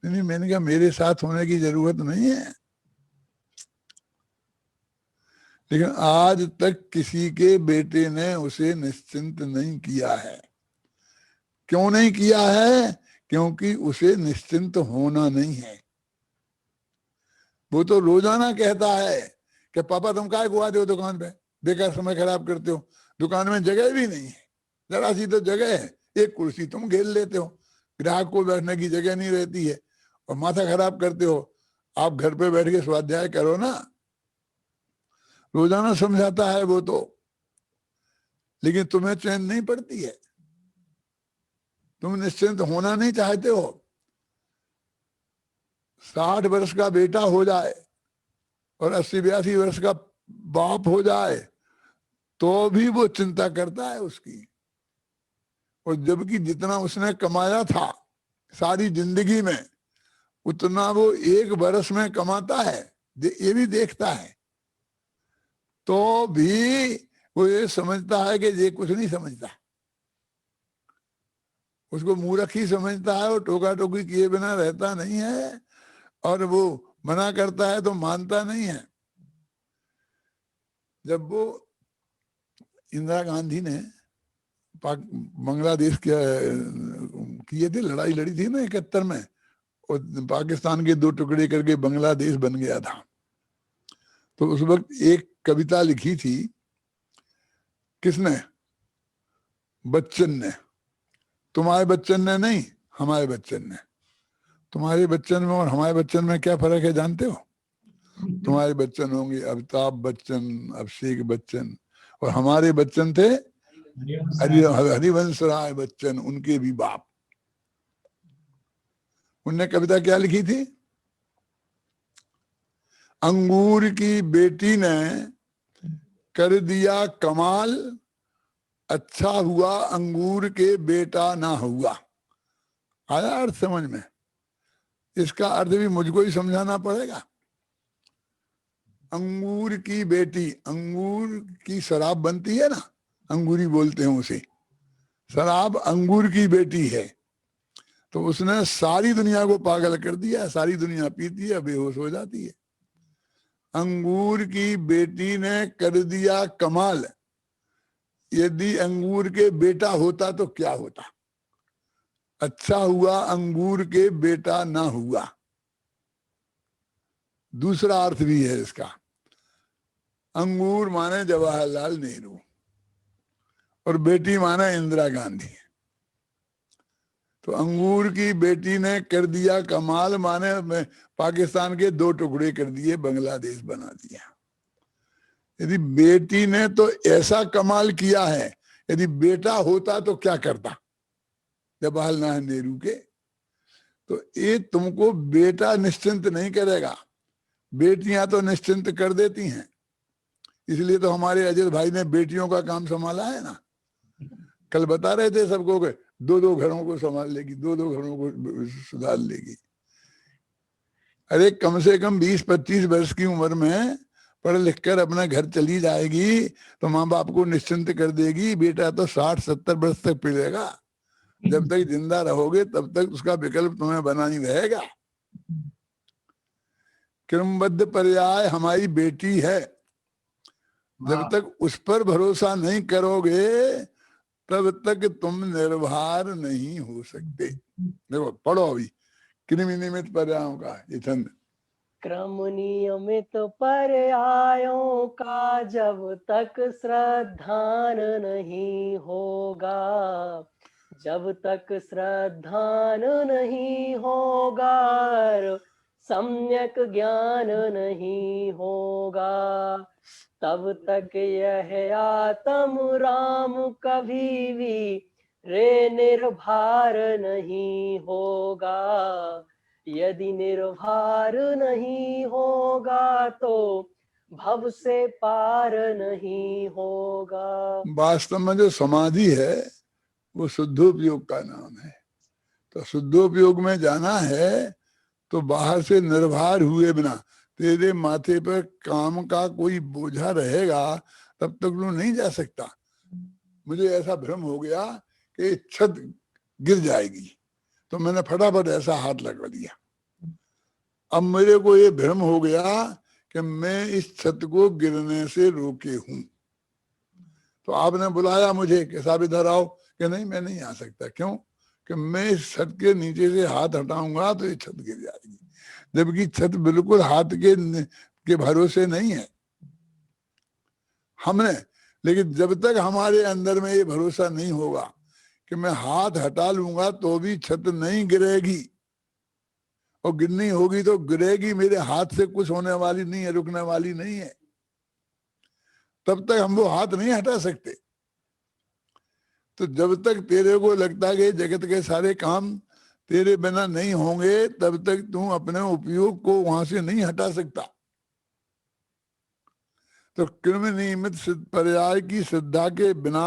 नहीं, मैंने कहा मेरे साथ होने की जरूरत नहीं है। लेकिन आज तक किसी के बेटे ने उसे निश्चिंत नहीं किया है। क्यों नहीं किया है? क्योंकि उसे निश्चिंत होना नहीं है। वो तो रोजाना कहता है कि पापा तुम काय को आते हो दुकान पे, बेकार समय खराब करते हो, दुकान में जगह भी नहीं है, जरा सी तो जगह है, एक कुर्सी तुम घेर लेते हो, ग्राहक को बैठने की जगह नहीं रहती है और माथा खराब करते हो। आप घर पे बैठ के स्वाध्याय करो ना। रोजाना समझाता है वो तो, लेकिन तुम्हें चैन नहीं पड़ती है, तुम निश्चिंत होना नहीं चाहते हो। 60 वर्ष का बेटा हो जाए और 80-82 वर्ष का बाप हो जाए तो भी वो चिंता करता है उसकी। और जबकि जितना उसने कमाया था सारी जिंदगी में, उतना वो एक बरस में कमाता है, ये भी देखता है। तो भी वो ये समझता है कि ये कुछ नहीं समझता, उसको मूर्ख ही समझता है। वो टोका टोकी किए बिना रहता नहीं है और वो मना करता है तो मानता नहीं है। जब वो इंदिरा गांधी ने बांग्लादेश के किए थे, लड़ाई लड़ी थी ना 71 में, और पाकिस्तान के 2 टुकड़े करके बांग्लादेश बन गया था, तो उस वक्त एक कविता लिखी थी। किसने? बच्चन ने। तुम्हारे बच्चन ने नहीं, हमारे बच्चन ने। तुम्हारे बच्चन में और हमारे बच्चन में क्या फर्क है जानते हो? तुम्हारे बच्चन होंगे अमिताभ बच्चन, अभिषेक बच्चन, और हमारे बच्चन थे हरिवंश राय बच्चन, उनके भी बाप। उनने कविता क्या लिखी थी? अंगूर की बेटी ने कर दिया कमाल, अच्छा हुआ अंगूर के बेटा ना हुआ। आया अर्थ समझ में? इसका अर्थ भी मुझको ही समझाना पड़ेगा। अंगूर की बेटी, अंगूर की शराब बनती है ना, अंगूरी बोलते हैं उसे, शराब अंगूर की बेटी है। तो उसने सारी दुनिया को पागल कर दिया, सारी दुनिया पीती है, बेहोश हो जाती है। अंगूर की बेटी ने कर दिया कमाल, यदि अंगूर के बेटा होता तो क्या होता? अच्छा हुआ अंगूर के बेटा ना हुआ। दूसरा अर्थ भी है इसका। अंगूर माने जवाहरलाल नेहरू और बेटी माने इंदिरा गांधी। तो अंगूर की बेटी ने कर दिया कमाल माने पाकिस्तान के 2 टुकड़े कर दिए, बांग्लादेश बना दिया। यदि बेटी ने तो ऐसा कमाल किया है, यदि बेटा होता तो क्या करता जवाहरलाल नेहरू के? तो ये तुमको बेटा निश्चिंत नहीं करेगा, बेटियां तो निश्चिंत कर देती हैं। इसलिए तो हमारे अजय भाई ने बेटियों का काम संभाला है ना। कल बता रहे थे सबको कि 2-2 घरों को संभाल लेगी, 2-2 घरों को सुधार लेगी। अरे कम से कम 20-25 वर्ष की उम्र में पढ़ लिख कर अपना घर चली जाएगी तो माँ बाप को निश्चिंत कर देगी। बेटा तो 60-70 वर्ष तक पीड़ेगा, जब तक जिंदा रहोगे तब तक उसका विकल्प तुम्हें बना ही रहेगा। क्रमबद्ध पर्याय हमारी बेटी है, जब तक उस पर भरोसा नहीं करोगे तब तक तुम निर्भर नहीं हो सकते। देखो पढ़ो अभी कृमि निमित्त पर्यायों का ये छंद। क्रम नियमित पर्यायों का जब तक श्रद्धान नहीं होगा, जब तक श्रद्धान नहीं होगा, सम्यक ज्ञान नहीं होगा, तब तक यह आत्म राम कभी भी रे निर्भर नहीं होगा। यदि निर्भर नहीं होगा तो भव से पार नहीं होगा। वास्तव में जो समाधि है वो शुद्धोपयोग का नाम है। तो शुद्धोपयोग में जाना है तो बाहर से निर्भर हुए बिना, तेरे माथे पर काम का कोई बोझा रहेगा तब तक तू नहीं जा सकता। मुझे ऐसा भ्रम हो गया कि छत गिर जाएगी तो मैंने फटाफट ऐसा हाथ लगा दिया। अब मेरे को ये भ्रम हो गया कि मैं इस छत को गिरने से रोके हूं, तो आपने बुलाया मुझे कि साहब इधर आओ, कि नहीं मैं नहीं आ सकता। क्यों? कि मैं इस छत के नीचे से हाथ हटाऊंगा तो ये छत गिर जाएगी, जबकि छत बिल्कुल हाथ के भरोसे नहीं है हमने। लेकिन जब तक हमारे अंदर में ये भरोसा नहीं होगा कि मैं हाथ हटा लूंगा तो भी छत नहीं गिरेगी, और गिरनी होगी तो गिरेगी, मेरे हाथ से कुछ होने वाली नहीं है, रुकने वाली नहीं है, तब तक हम वो हाथ नहीं हटा सकते। तो जब तक तेरे को लगता है कि जगत के सारे काम तेरे बिना नहीं होंगे तब तक तू अपने उपयोग को वहां से नहीं हटा सकता। तो कर्म नियमित पर्याय की श्रद्धा के बिना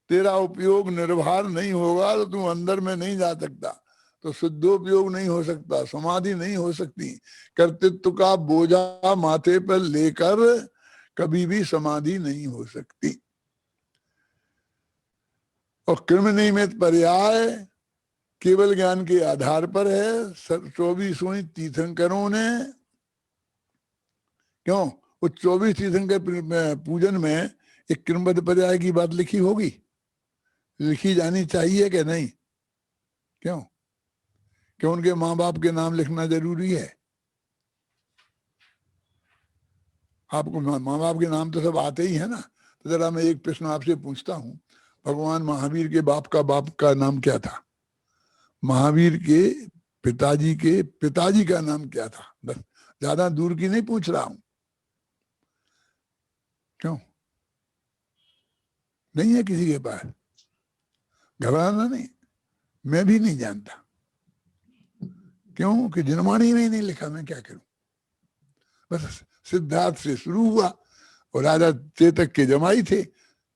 तेरा उपयोग निर्भर नहीं होगा तो तू अंदर में नहीं जा सकता, तो शुद्धोपयोग नहीं हो सकता, समाधि नहीं हो सकती। कर्तृत्व का बोझा माथे पर लेकर कभी भी समाधि नहीं हो सकती। और कर्म नियमित पर्याय केवल ज्ञान के आधार पर है। 24वें तीर्थंकरों ने, क्यों वो 24 तीर्थंकर पूजन में एक क्रमबद्ध पर्याय की बात लिखी होगी, लिखी जानी चाहिए कि नहीं? क्यों? क्यों उनके माँ बाप के नाम लिखना जरूरी है? आपको माँ बाप के नाम तो सब आते ही है ना। तो जरा मैं एक प्रश्न आपसे पूछता हूँ, भगवान महावीर के बाप का नाम क्या था? महावीर के पिताजी का नाम क्या था? बस, ज्यादा दूर की नहीं पूछ रहा हूं। क्यों? नहीं है किसी के पास? घबराना नहीं, मैं भी नहीं जानता। क्यों? कि जनवाणी में ही नहीं लिखा, मैं क्या करूं। बस सिद्धार्थ से शुरू हुआ और राजा चेतक के जमाई थे,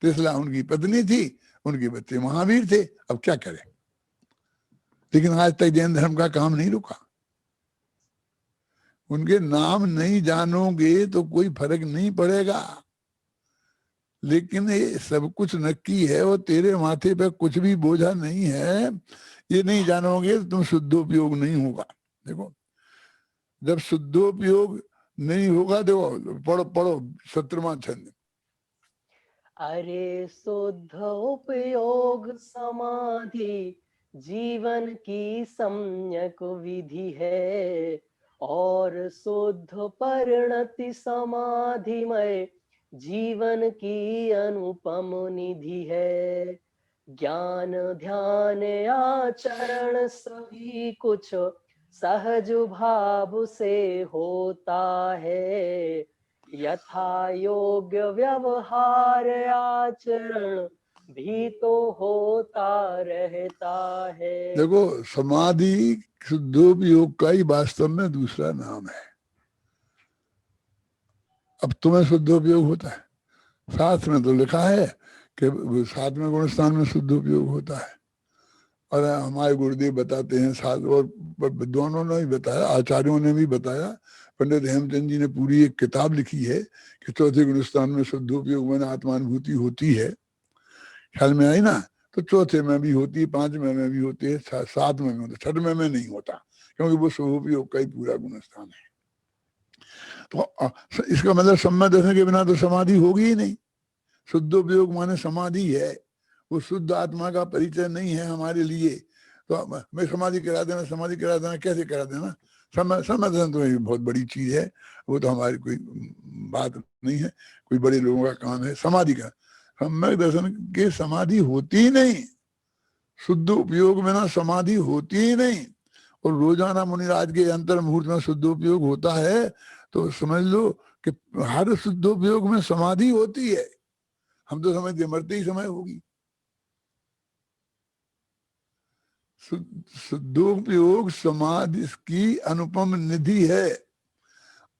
तिसला उनकी पत्नी थी, उनके बच्चे महावीर थे। अब क्या करें? लेकिन आज तक जैन धर्म का काम नहीं रुका। उनके नाम नहीं जानोगे तो कोई फर्क नहीं पड़ेगा, लेकिन ये सब कुछ नक्की है और तेरे माथे पे कुछ भी बोझा नहीं है, ये नहीं जानोगे तो तुम शुद्धोपयोग नहीं होगा। देखो जब शुद्धोपयोग नहीं होगा, देखो पढ़ो पढ़ो 17वां छंद। अरे शुद्ध उपयोग समाधि जीवन की सम्यक विधि है, और शुद्ध परिणति समाधिमय जीवन की अनुपम निधि है। ज्ञान ध्यान आचरण सभी कुछ सहज भाव से होता है, यथा योग्य व्यवहार आचरण भी तो होता रहता है। देखो समाधि शुद्धोपयोग का ही वास्तव में दूसरा नाम है। अब तुम्हें शुद्धोपयोग होता है, शास्त्र में तो लिखा है कि 7वें गुण स्थान में शुद्धोपयोग होता है। और हमारे गुरुदेव बताते हैं, साथ और विद्वानों ने भी बताया, आचार्यों ने भी बताया। पंडित हेमचंद जी ने पूरी एक किताब लिखी है कि चौथे गुणस्थान में शुद्धोपयोग में आत्मानुभूति होती है। ख्याल में आई ना? तो चौथे में भी होती है, 5वें में भी होती है, 7वें में होता, 6वें में नहीं होता, क्योंकि वो शुद्धोपयोग का ही पूरा गुणस्थान है। तो इसका मतलब सम्यक दर्शन के बिना तो समाधि होगी ही नहीं। शुद्धोपयोग माने समाधि है, वो शुद्ध आत्मा का परिचय नहीं है हमारे लिए। तो मैं समाधि करा देना कैसे करा देना? समाधान तो ये बहुत बड़ी चीज है, वो तो हमारी कोई बात नहीं है, कोई बड़े लोगों का काम है समाधि का। सम्यक दर्शन के समाधि होती ही नहीं, शुद्ध उपयोग में ना समाधि होती ही नहीं। और रोजाना मुनिराज के अंतर मुहूर्त में शुद्ध उपयोग होता है, तो समझ लो कि हर शुद्ध उपयोग में समाधि होती है। हम तो समझते मरते ही समय होगी। शुद्धोपयोग समाधि की अनुपम निधि है।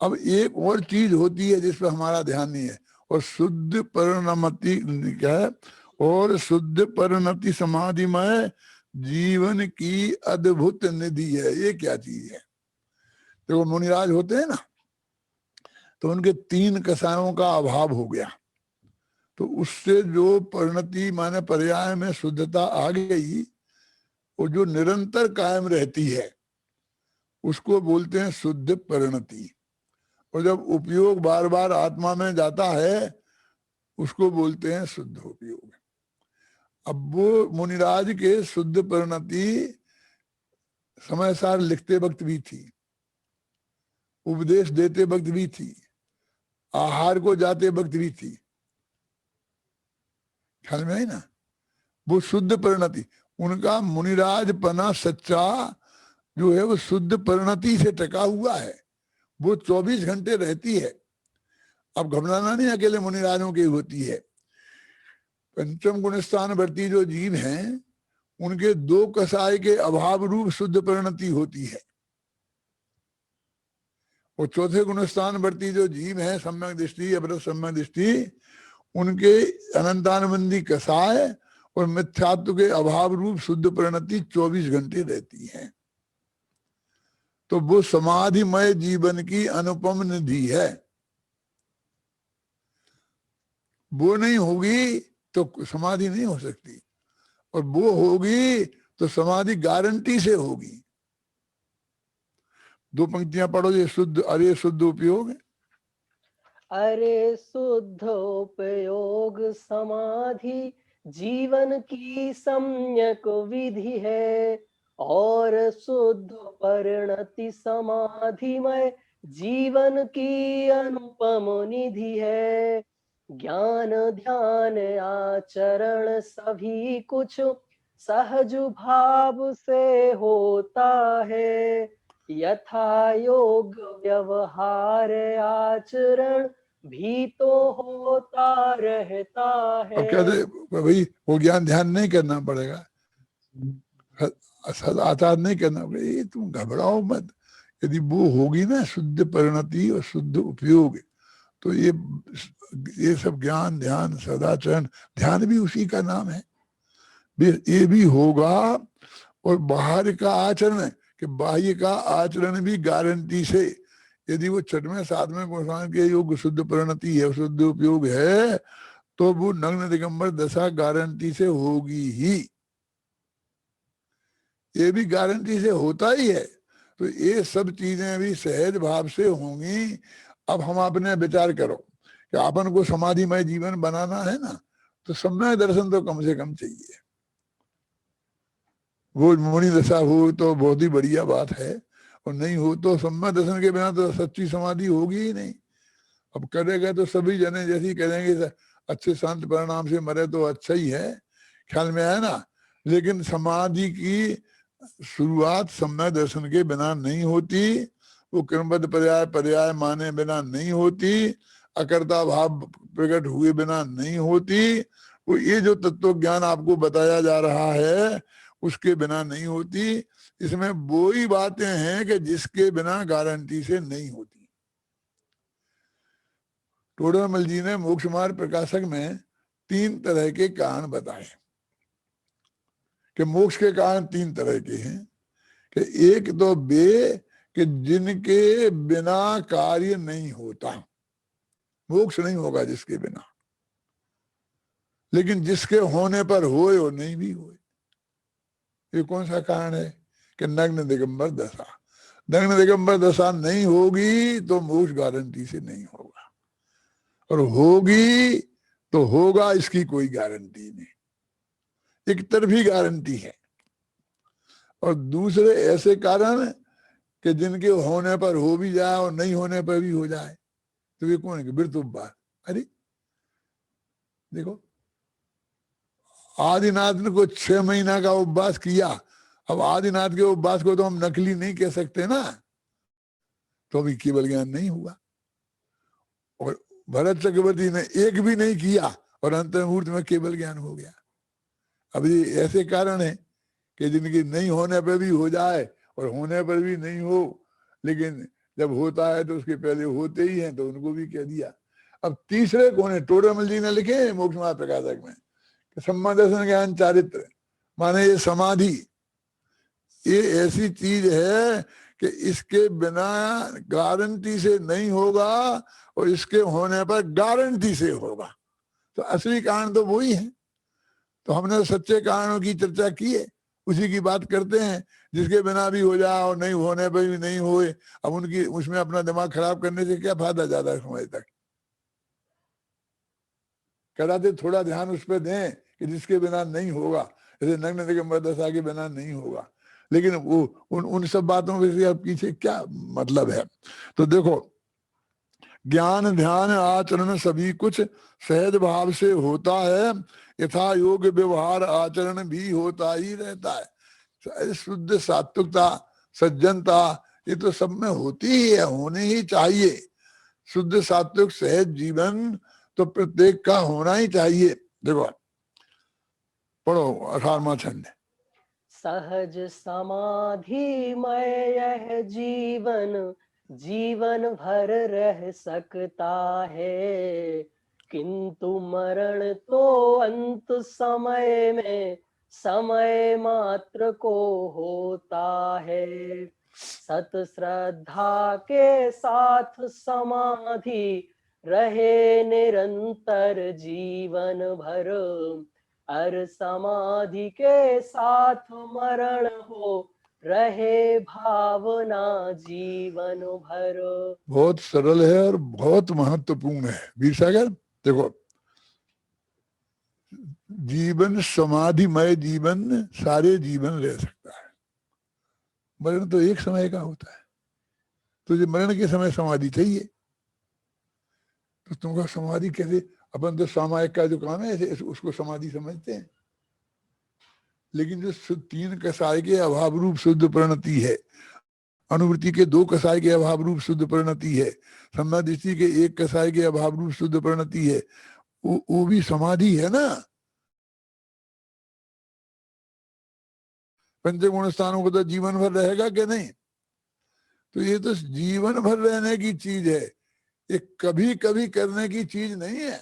अब एक और चीज होती है जिस पर हमारा ध्यान नहीं है, और शुद्ध परिणमति क्या है? और शुद्ध परिणति समाधिमय जीवन की अद्भुत निधि है। ये क्या चीज है? देखो मुनिराज होते हैं ना, तो उनके 3 कषायों का अभाव हो गया, तो उससे जो परिणति माने पर्याय में शुद्धता आ गई, वो जो निरंतर कायम रहती है उसको बोलते हैं शुद्ध परिणति। और जब उपयोग बार बार आत्मा में जाता है उसको बोलते हैं शुद्ध उपयोग। अब वो मुनिराज के शुद्ध परिणति समय सार लिखते वक्त भी थी, उपदेश देते वक्त भी थी, आहार को जाते वक्त भी थी। ख्याल में है ना? वो शुद्ध परिणति, उनका मुनिराज पना सच्चा जो है वो शुद्ध परिणति से टका हुआ है, वो 24 घंटे रहती है। अब घबराना नहीं अकेले मुनिराजों की होती है। पंचम गुण स्थान वर्ती जो जीव हैं उनके 2 कषाय के अभाव रूप शुद्ध परिणति होती है, और चौथे गुण स्थान वर्ती जो जीव हैं सम्यक दृष्टि अपरत सम्यक दृष्टि, उनके अनंतानुबंधी कषाय और मिथ्यात्व के अभाव रूप शुद्ध परिणति 24 घंटे रहती है। तो वो समाधिमय जीवन की अनुपम निधि है। वो नहीं होगी तो समाधि नहीं हो सकती, और वो होगी तो समाधि गारंटी से होगी। 2 पंक्तियां पढ़ो, ये शुद्ध, अरे शुद्ध उपयोग। अरे शुद्ध उपयोग समाधि जीवन की सम्यक विधि है, और शुद्ध परिणति समाधिमय जीवन की अनुपम निधि है। ज्ञान ध्यान आचरण सभी कुछ सहज भाव से होता है, यथा योग व्यवहार आचरण भी तो होता रहता है। अब कहते भाई वो ज्ञान ध्यान नहीं करना पड़ेगा, आचार नहीं करना पड़ेगा, ये तुम घबराओ मत। यदि वो होगी ना शुद्ध परिणति और शुद्ध उपयोग, तो ये सब ज्ञान ध्यान सदाचरण, ध्यान भी उसी का नाम है, ये भी होगा। और बाहर का आचरण, कि बाह्य का आचरण भी गारंटी से, यदि वो 6वें 7वें गुण के योग शुद्ध परिणति है, शुद्ध उपयोग है, तो वो नग्न दिगंबर दशा गारंटी से होगी ही। ये भी गारंटी से होता ही है। तो ये सब चीजें भी सहज भाव से होंगी। अब हम अपने विचार करो कि अपन को समाधिमय जीवन बनाना है ना, तो सम्यक दर्शन तो कम से कम चाहिए। वो मुनि दशा हो तो बहुत ही बढ़िया बात है, और नहीं हो तो सम्यक दर्शन के बिना तो सच्ची समाधि होगी ही नहीं। अब करेगा तो सभी जने जैसे ही करेंगे अच्छे शांत परिणाम से मरे तो अच्छा ही है, ख्याल में आया ना। लेकिन समाधि की शुरुआत सम्यक दर्शन के बिना नहीं होती, वो क्रमबद्ध पर्याय पर्याय माने बिना नहीं होती, अकर्ता भाव प्रकट हुए बिना नहीं होती। वो ये जो तत्व ज्ञान आपको बताया जा रहा है उसके बिना नहीं होती। इसमें वो ही बातें हैं कि जिसके बिना गारंटी से नहीं होती। टोडरमल जी ने मोक्ष मार्ग प्रकाशक में 3 तरह के कारण बताए कि मोक्ष के कारण 3 तरह के हैं। कि एक तो वे कि जिनके बिना कार्य नहीं होता, मोक्ष नहीं होगा जिसके बिना, लेकिन जिसके होने पर होए और नहीं भी होए। ये कौन सा कारण है? कि नग्न दिगंबर दशा। नग्न दिगंबर दशा नहीं होगी तो मोक्ष गारंटी से नहीं होगा, और होगी तो होगा इसकी कोई गारंटी नहीं। एक तरफी गारंटी है, और दूसरे ऐसे कारण कि जिनके होने पर हो भी जाए और नहीं होने पर भी हो जाए। तो ये कौन है? बिरतुब्बार। अरे देखो, आदिनाथ ने को 6 महीना का उपवास किया। अब आदिनाथ के उपवास को तो हम नकली नहीं कह सकते ना, तो अभी केवल ज्ञान नहीं हुआ। और भरत चक्रवर्ती ने एक भी नहीं किया और अंत मुहूर्त में केवल ज्ञान हो गया। अब ये ऐसे कारण है कि जिनकी नहीं होने पर भी हो जाए और होने पर भी नहीं हो, लेकिन जब होता है तो उसके पहले होते ही हैं, तो उनको भी कह दिया। अब तीसरे कौन है? टोडरमल जी ने लिखे मोक्ष मार्ग प्रकाशक में, सम्मा दर्शन ज्ञान चारित्र, माने ये समाधि, ये ऐसी चीज है कि इसके बिना गारंटी से नहीं होगा और इसके होने पर गारंटी से होगा। तो असली कारण तो वही है। तो हमने सच्चे कारणों की चर्चा की है, उसी की बात करते हैं, जिसके बिना भी हो जाए और नहीं होने पर भी नहीं होए। अब उनकी उसमें अपना दिमाग खराब करने से क्या फायदा ज्यादा समय तक। कराते थोड़ा ध्यान उस पर दें कि जिसके बिना नहीं होगा, जैसे नग्न दिगंबर दशा के बिना नहीं होगा। लेकिन वो उन सब बातों के पीछे क्या मतलब है? तो देखो, ज्ञान ध्यान आचरण सभी कुछ सहज भाव से होता है, यथा योग व्यवहार आचरण भी होता ही रहता है। शुद्ध सात्विकता सज्जनता ये तो सब में होती ही है, होनी ही चाहिए। शुद्ध सात्विक सहज जीवन तो प्रत्येक का होना ही चाहिए। देखो पढ़ो 18वां छंद। सहज समाधि मय यह जीवन जीवन भर रह सकता है, किंतु मरण तो अंत समय में समय मात्र को होता है। सत श्रद्धा के साथ समाधि रहे निरंतर जीवन भर, अर समाधि के साथ मरण हो रहे भावना जीवन भर। बहुत सरल है और बहुत महत्वपूर्ण है वीर सागर। देखो, जीवन समाधिमय जीवन सारे जीवन रह सकता है, मरण तो एक समय का होता है। तुझे मरण के समय समाधि चाहिए, तो तुमका समाधि कैसे? अपन तो सामायिक का जो काम है ऐसे उसको समाधि समझते हैं, लेकिन जो 3 कसाय के अभाव रूप शुद्ध प्रणति है, अनुवृत्ति के 2 कसाय के अभाव रूप शुद्ध प्रणति है, सम्मादृष्टि के 1 कसाय के अभाव रूप शुद्ध प्रणति है, वो भी समाधि है ना। पंचगुण स्थानों को तो जीवन भर रहेगा कि नहीं? तो ये तो जीवन भर रहने की चीज है, ये कभी कभी करने की चीज नहीं है।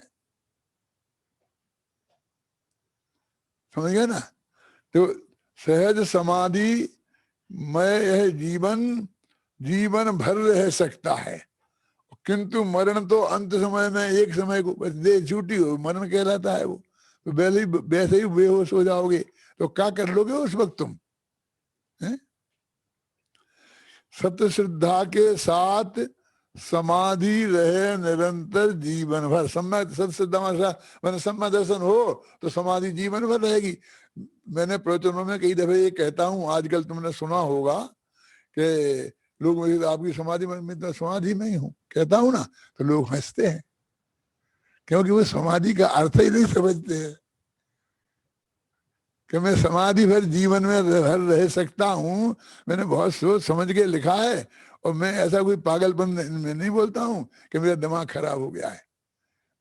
समझ गए ना? तो सहज समाधि मैं यह जीवन जीवन भर रह सकता है, किंतु मरण तो अंत समय में एक समय को बस दे छूटी हो मरण कहलाता है। वो तो वैसे ही बेहोश हो जाओगे, तो क्या कर लोगे उस वक्त तुम? सत्य श्रद्धा के साथ समाधि रहे निरंतर जीवन भर। सत्य श्रद्धा मैंने सम्मा दर्शन हो तो समाधि जीवन भर रहेगी। मैंने प्रवचनों में कई दफे ये कहता हूं, आजकल तुमने सुना होगा कि लोग मुझे आपकी समाधि में तो समाधि में ही हूं कहता हूं ना, तो लोग हंसते हैं, क्योंकि वो समाधि का अर्थ ही नहीं समझते हैं कि मैं समाधि भर जीवन में भर रह सकता हूं। मैंने बहुत सोच समझ के लिखा है, और मैं ऐसा कोई पागलपन में नहीं बोलता हूं कि मेरा दिमाग खराब हो गया है।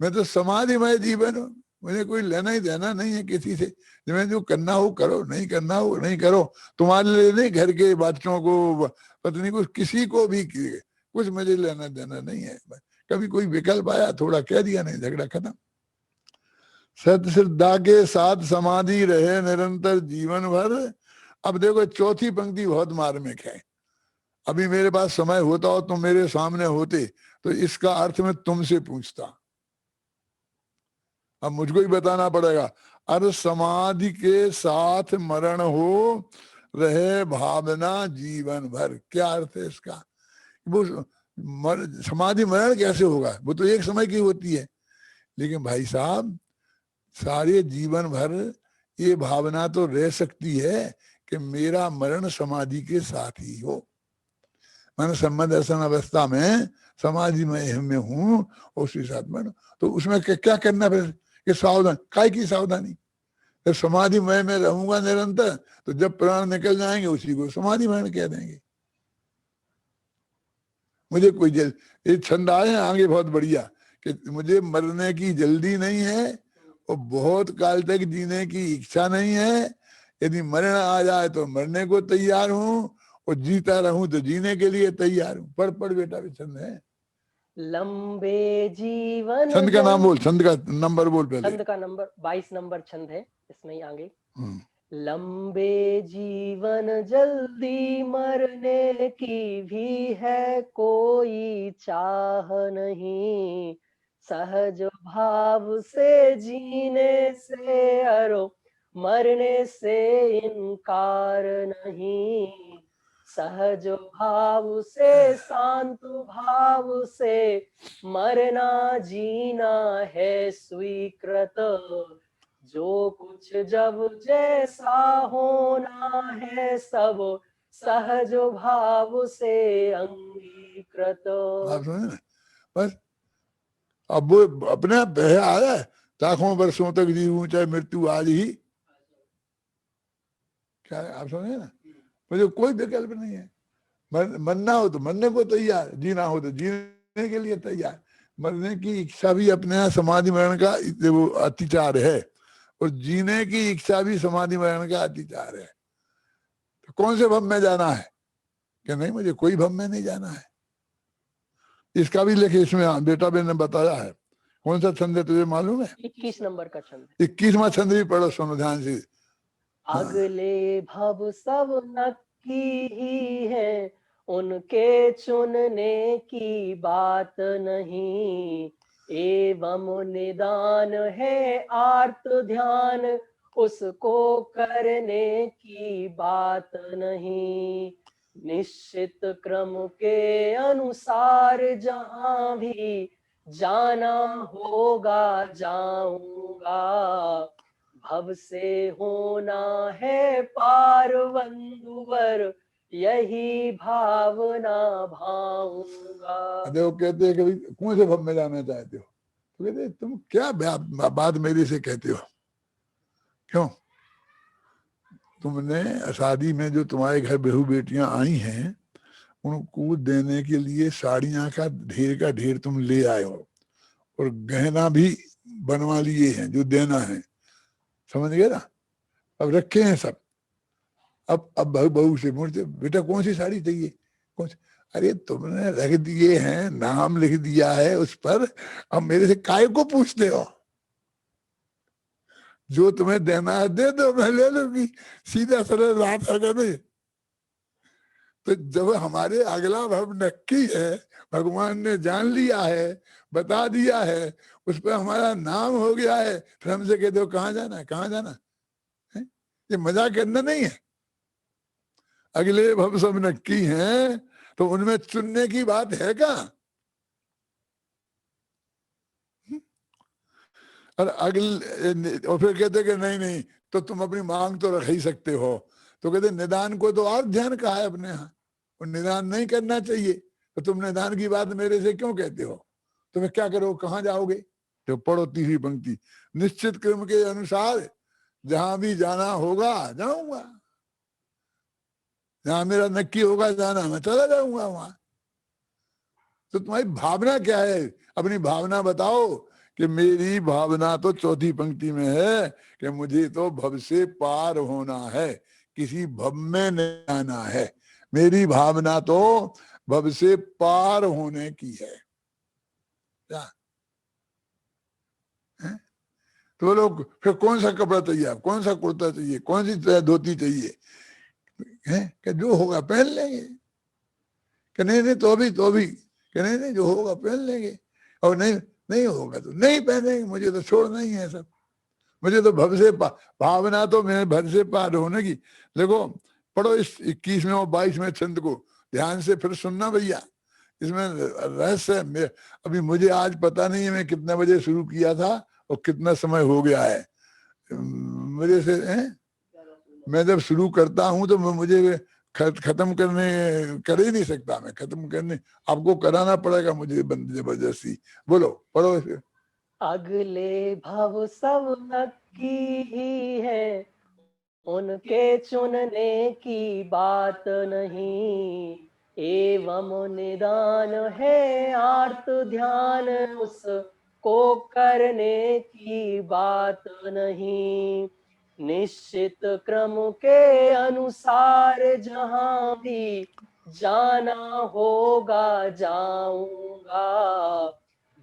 मैं तो समाधिमय जीवन हूं, मुझे कोई लेना ही देना नहीं है किसी से। मैं जो करना हो करो, नहीं करना हो नहीं करो। तुम्हारे लिए नहीं, घर के बच्चों को, पत्नी को, किसी को भी कुछ मुझे लेना देना नहीं है। कभी कोई विकल्प आया थोड़ा कह दिया, नहीं झगड़ा खत्म। सत श्रद्धा के साथ समाधि रहे निरंतर जीवन भर। अब देखो चौथी पंक्ति बहुत मार्मिक है। अभी मेरे पास समय होता और तुम मेरे सामने होते तो इसका अर्थ मैं तुमसे पूछता, अब मुझको ही बताना पड़ेगा। अरे समाधि के साथ मरण हो रहे भावना जीवन भर, क्या अर्थ है इसका? वो समाधि मरण कैसे होगा? वो तो एक समय की होती है, लेकिन भाई साहब सारे जीवन भर ये भावना तो रह सकती है कि मेरा मरण समाधि के साथ ही हो। मैंने सम्मत दर्शन अवस्था में समाधि में हूँ, उसी साथ में। तो उसमें क्या करना फिर? कि सावधान, काय की सावधानी? जब समाधि में रहूंगा निरंतर, तो जब प्राण निकल जाएंगे उसी को समाधि मरण कह देंगे। मुझे कोई ये छंद आए हैं आगे बहुत बढ़िया, कि मुझे मरने की जल्दी नहीं है और बहुत काल तक जीने की इच्छा नहीं है। यदि मरण आ जाए तो मरने को तैयार हूँ, और जीता रहूं तो जीने के लिए तैयार हूँ। पढ़ बेटा भी छंद है। लंबे जीवन छंद का नाम बोल, छंद का नंबर बोल पहले। छंद का नंबर 22 नंबर छंद है, इसमें ही आगे। लंबे जीवन जल्दी मरने की भी है कोई चाह नहीं, सहज भाव से जीने से अरो मरने से इनकार नहीं, सहज भाव से शांत भाव से मरना जीना है स्वीकृत, जो कुछ जब जैसा होना है सब सहज भाव से अंगीकृत। आप समझे ना? बस अब वो अपने आप बह आया है, लाखों वर्षों तक जीऊं चाहे मृत्यु आज ही। क्या है, आप समझे ना? मुझे कोई विकल्प नहीं है। मरना हो तो मरने को तैयार, जीना हो तो जीने के लिए तैयार। मरने की इच्छा भी अपने यहाँ समाधि मरण का वो अतिचार है, और जीने की इच्छा भी समाधि मरण का अतिचार है। तो कौन से भव में जाना है? कि नहीं, मुझे कोई भव में नहीं जाना है। इसका भी लेखे इसमें बेटा बहन ने बताया है। कौन सा छंद है तुझे मालूम है? 21 नंबर का छंद। 21वां छंद भी पढ़ो, सुनो ध्यान से। अगले भव सब नक्की ही है, उनके चुनने की बात नहीं, एवं निदान है आर्त ध्यान, उसको करने की बात नहीं, निश्चित क्रम के अनुसार जहां भी जाना होगा जाऊंगा, भव से होना है पार बंधुवर यही भावना भाऊंगा। देखो कहते हैं कि कौन से भव में जाना चाहते हो? तो कहते तुम क्या बात मेरे से कहते हो? क्यों? तुमने शादी में जो तुम्हारे घर बहू बेटियां आई हैं, उनको देने के लिए साड़ियां का ढेर तुम ले आए हो, और गहना भी बनवा लिए हैं जो देना है। समझ गए ना? अब रखे हैं सब। अब बहू से मुझसे बेटा कौन सी साड़ी चाहिए, कौन सी? अरे तुमने रख दिए हैं, नाम लिख दिया है उस पर, अब मेरे से काय को पूछते हो? जो तुम्हें देना है दे दो, मैं ले लूंगी। सीधा सरल बात है नहीं? तो जब हमारे अगला भव नक्की है, भगवान ने जान लिया है, बता दिया है, उस पर हमारा नाम हो गया है, फिर हमसे कह दो कहाँ जाना है, कहाँ जाना है? ये मजाक करना नहीं है। अगले भव सब नक्की हैं, तो उनमें चुनने की बात है क्या? और और फिर कहते कि नहीं तो तुम अपनी मांग तो रख ही सकते हो। तो कहते निदान को तो और ध्यान कहा है अपने यहाँ, और निदान नहीं करना चाहिए, तो तुम निदान की बात मेरे से क्यों कहते हो? तुम्हें क्या करो, कहाँ जाओगे? तो पढ़ो तीसरी पंक्ति, निश्चित क्रम के अनुसार जहां भी जाना होगा जाऊंगा, जहां मेरा नक्की होगा जाना, मैं चला जाऊंगा वहां। तो तुम्हारी भावना क्या है? अपनी भावना बताओ। कि मेरी भावना तो चौथी पंक्ति में है कि मुझे तो भव से पार होना है, किसी भव में नहीं आना है। मेरी भावना तो भव से पार होने की है। क्या है? तो लोग फिर कौन सा कपड़ा चाहिए, कौन सा कुर्ता चाहिए, कौन सी धोती चाहिए? है कि जो होगा पहन लेंगे। कि नहीं तो भी कि नहीं जो होगा पहन लेंगे, और नहीं होगा तो नहीं पहनेंगे, मुझे तो छोड़ना ही है सब। मुझे तो भव से भावना तो मेरे भव से पार होने की। देखो पढ़ो इस 21वें और 22वें छंद को ध्यान से, फिर सुनना भैया, इसमें रहस्य है। अभी मुझे आज पता नहीं है मैं कितने बजे शुरू किया था और कितना समय हो गया है। मेरे से मैं जब शुरू करता हूं तो मुझे खत्म कर ही नहीं सकता। मैं खत्म करने आपको कराना पड़ेगा मुझे जबरदस्ती। बोलो, पढ़ो इसे। अगले भव सब नक्की ही है, उनके चुनने की बात नहीं। एवं निदान है आर्त ध्यान, उसको करने की बात नहीं। निश्चित क्रम के अनुसार जहां भी जाना होगा जाऊंगा।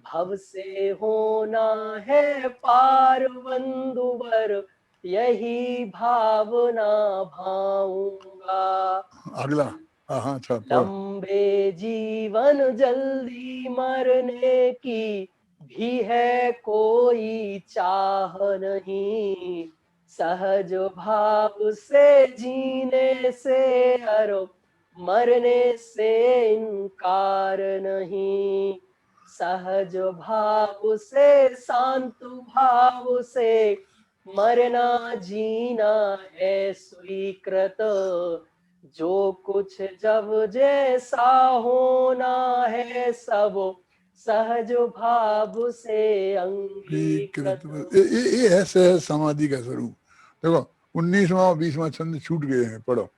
भव से होना है पार बंधुवर, यही भावना भाऊंगा। अगला, हाँ अच्छा, लंबे जीवन जल्दी मरने की भी है कोई चाह नहीं। सहज भाव से जीने से अरो मरने से इनकार नहीं। सहज भाव से शांत भाव से मरना जीना है स्वीकृत। जो कुछ जब जैसा होना है सब सहज भाव से अंगीकृत। ये है सहज समाधि का स्वरूप। देखो 19वां और 20वां छंद छूट गए हैं, पढ़ो।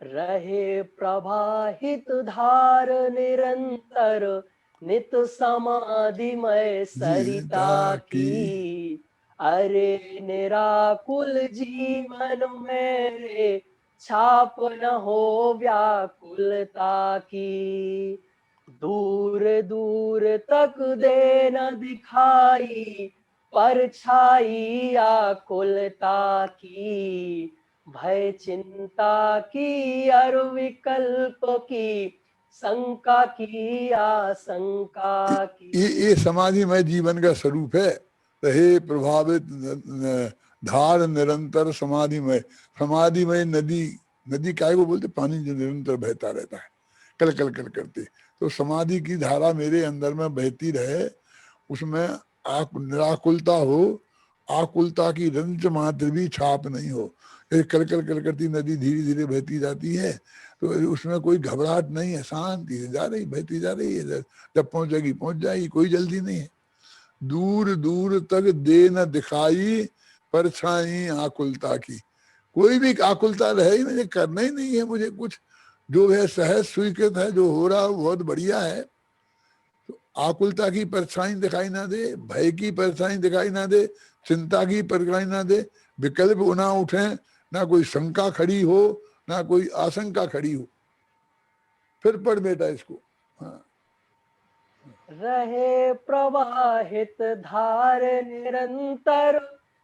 रहे प्रवाहित धार निरंतर, नित समाधिमय सरिता की। अरे निराकुल जीवन मेरे छाप न हो व्याकुलता की। दूर दूर तक दे न दिखाई परछाई आकुलता की। भय चिंता की और विकल्प की, शंका की आशंका की। ये समाधिमय जीवन का स्वरूप है। रहे प्रभावित धार निरंतर समाधिमय। समाधिमय नदी काय को बोलते? पानी जो निरंतर बहता रहता है, कल कल कल करते। तो समाधि की धारा मेरे अंदर में बहती रहे, उसमें निराकुलता हो, आकुलता की रंच मात्र भी छाप नहीं हो। ये कल कल कल करती नदी धीरे धीरे बहती जाती है, तो उसमें कोई घबराहट नहीं है, शांति से जा रही, बहती जा रही है। जब पहुंचेगी पहुंच जाएगी, कोई जल्दी नहीं है। दूर दूर तक दे न दिखाई परछाई आकुलता की। कोई भी आकुलता रहे ही मुझे करना ही नहीं है, मुझे कुछ जो है सहज स्वीकृत है, जो हो रहा है बहुत बढ़िया है। तो आकुलता की परछाई दिखाई ना दे, भय की परछाई दिखाई ना दे, चिंता की परछाई ना दे, विकल्प ना उठे, ना कोई शंका खड़ी हो, ना कोई आशंका खड़ी हो। फिर पढ़ बेटा इसको। हाँ। रहे प्रवाहित धार निरंतर,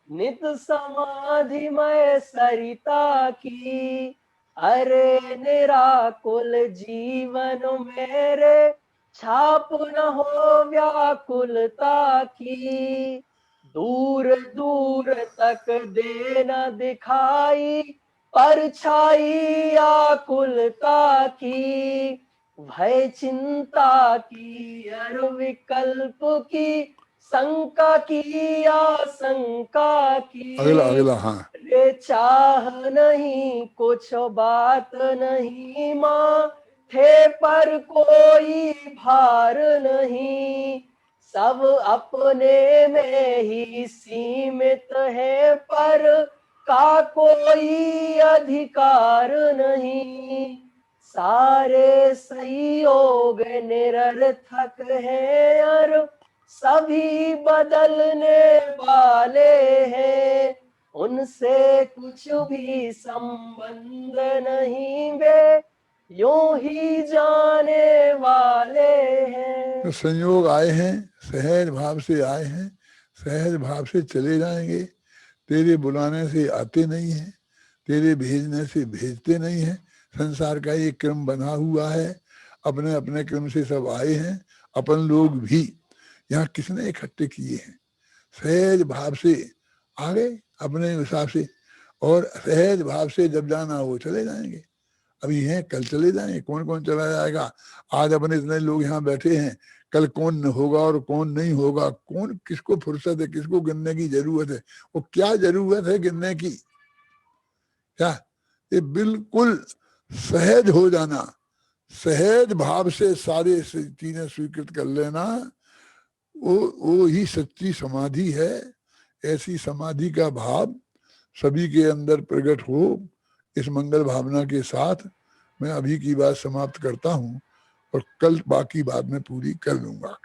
नित समाधिमय सरिता की। अरे निराकुल जीवन मेरे छाप न हो व्याकुलता की। दूर दूर तक दे न दिखाई परछाई आकुलता की। भय चिंता की और विकल्प की, शंका की आशंका की। अगला अगला, हाँ। रे चाह नहीं कुछ बात नहीं, माथे पर कोई भार नहीं। सब अपने में ही सीमित है, पर का कोई अधिकार नहीं। सारे संयोग निरर्थक है और सभी बदलने वाले हैं। उनसे कुछ भी संबंध नहीं, वे यूं ही जाने वाले हैं। तो संयोग आए हैं, सहज भाव से आए हैं, सहज भाव से चले जाएंगे। तेरे बुलाने से आते नहीं हैं, तेरे भेजने से भेजते नहीं हैं। संसार का ये क्रम बना हुआ है, अपने अपने क्रम से सब आए हैं। अपन लोग भी यहाँ किसने इकट्ठे किए हैं? सहज भाव से आ गए अपने हिसाब से, और सहज भाव से जब जाना हो चले जाएंगे। अभी हैं, कल चले जाएं, कौन कौन चला जाएगा। आज अपने इतने लोग यहाँ बैठे हैं, कल कौन होगा और कौन नहीं होगा, कौन किसको फुर्सत है, किसको गिनने की जरूरत है, वो क्या जरूरत है गिनने की। क्या ये बिल्कुल सहज हो जाना, सहज भाव से सारे चीजें स्वीकृत कर लेना, वो ही सच्ची समाधि है। ऐसी समाधि का भाव सभी के अंदर प्रकट हो, इस मंगल भावना के साथ मैं अभी की बात समाप्त करता हूं और कल बाकी बात में पूरी कर लूंगा।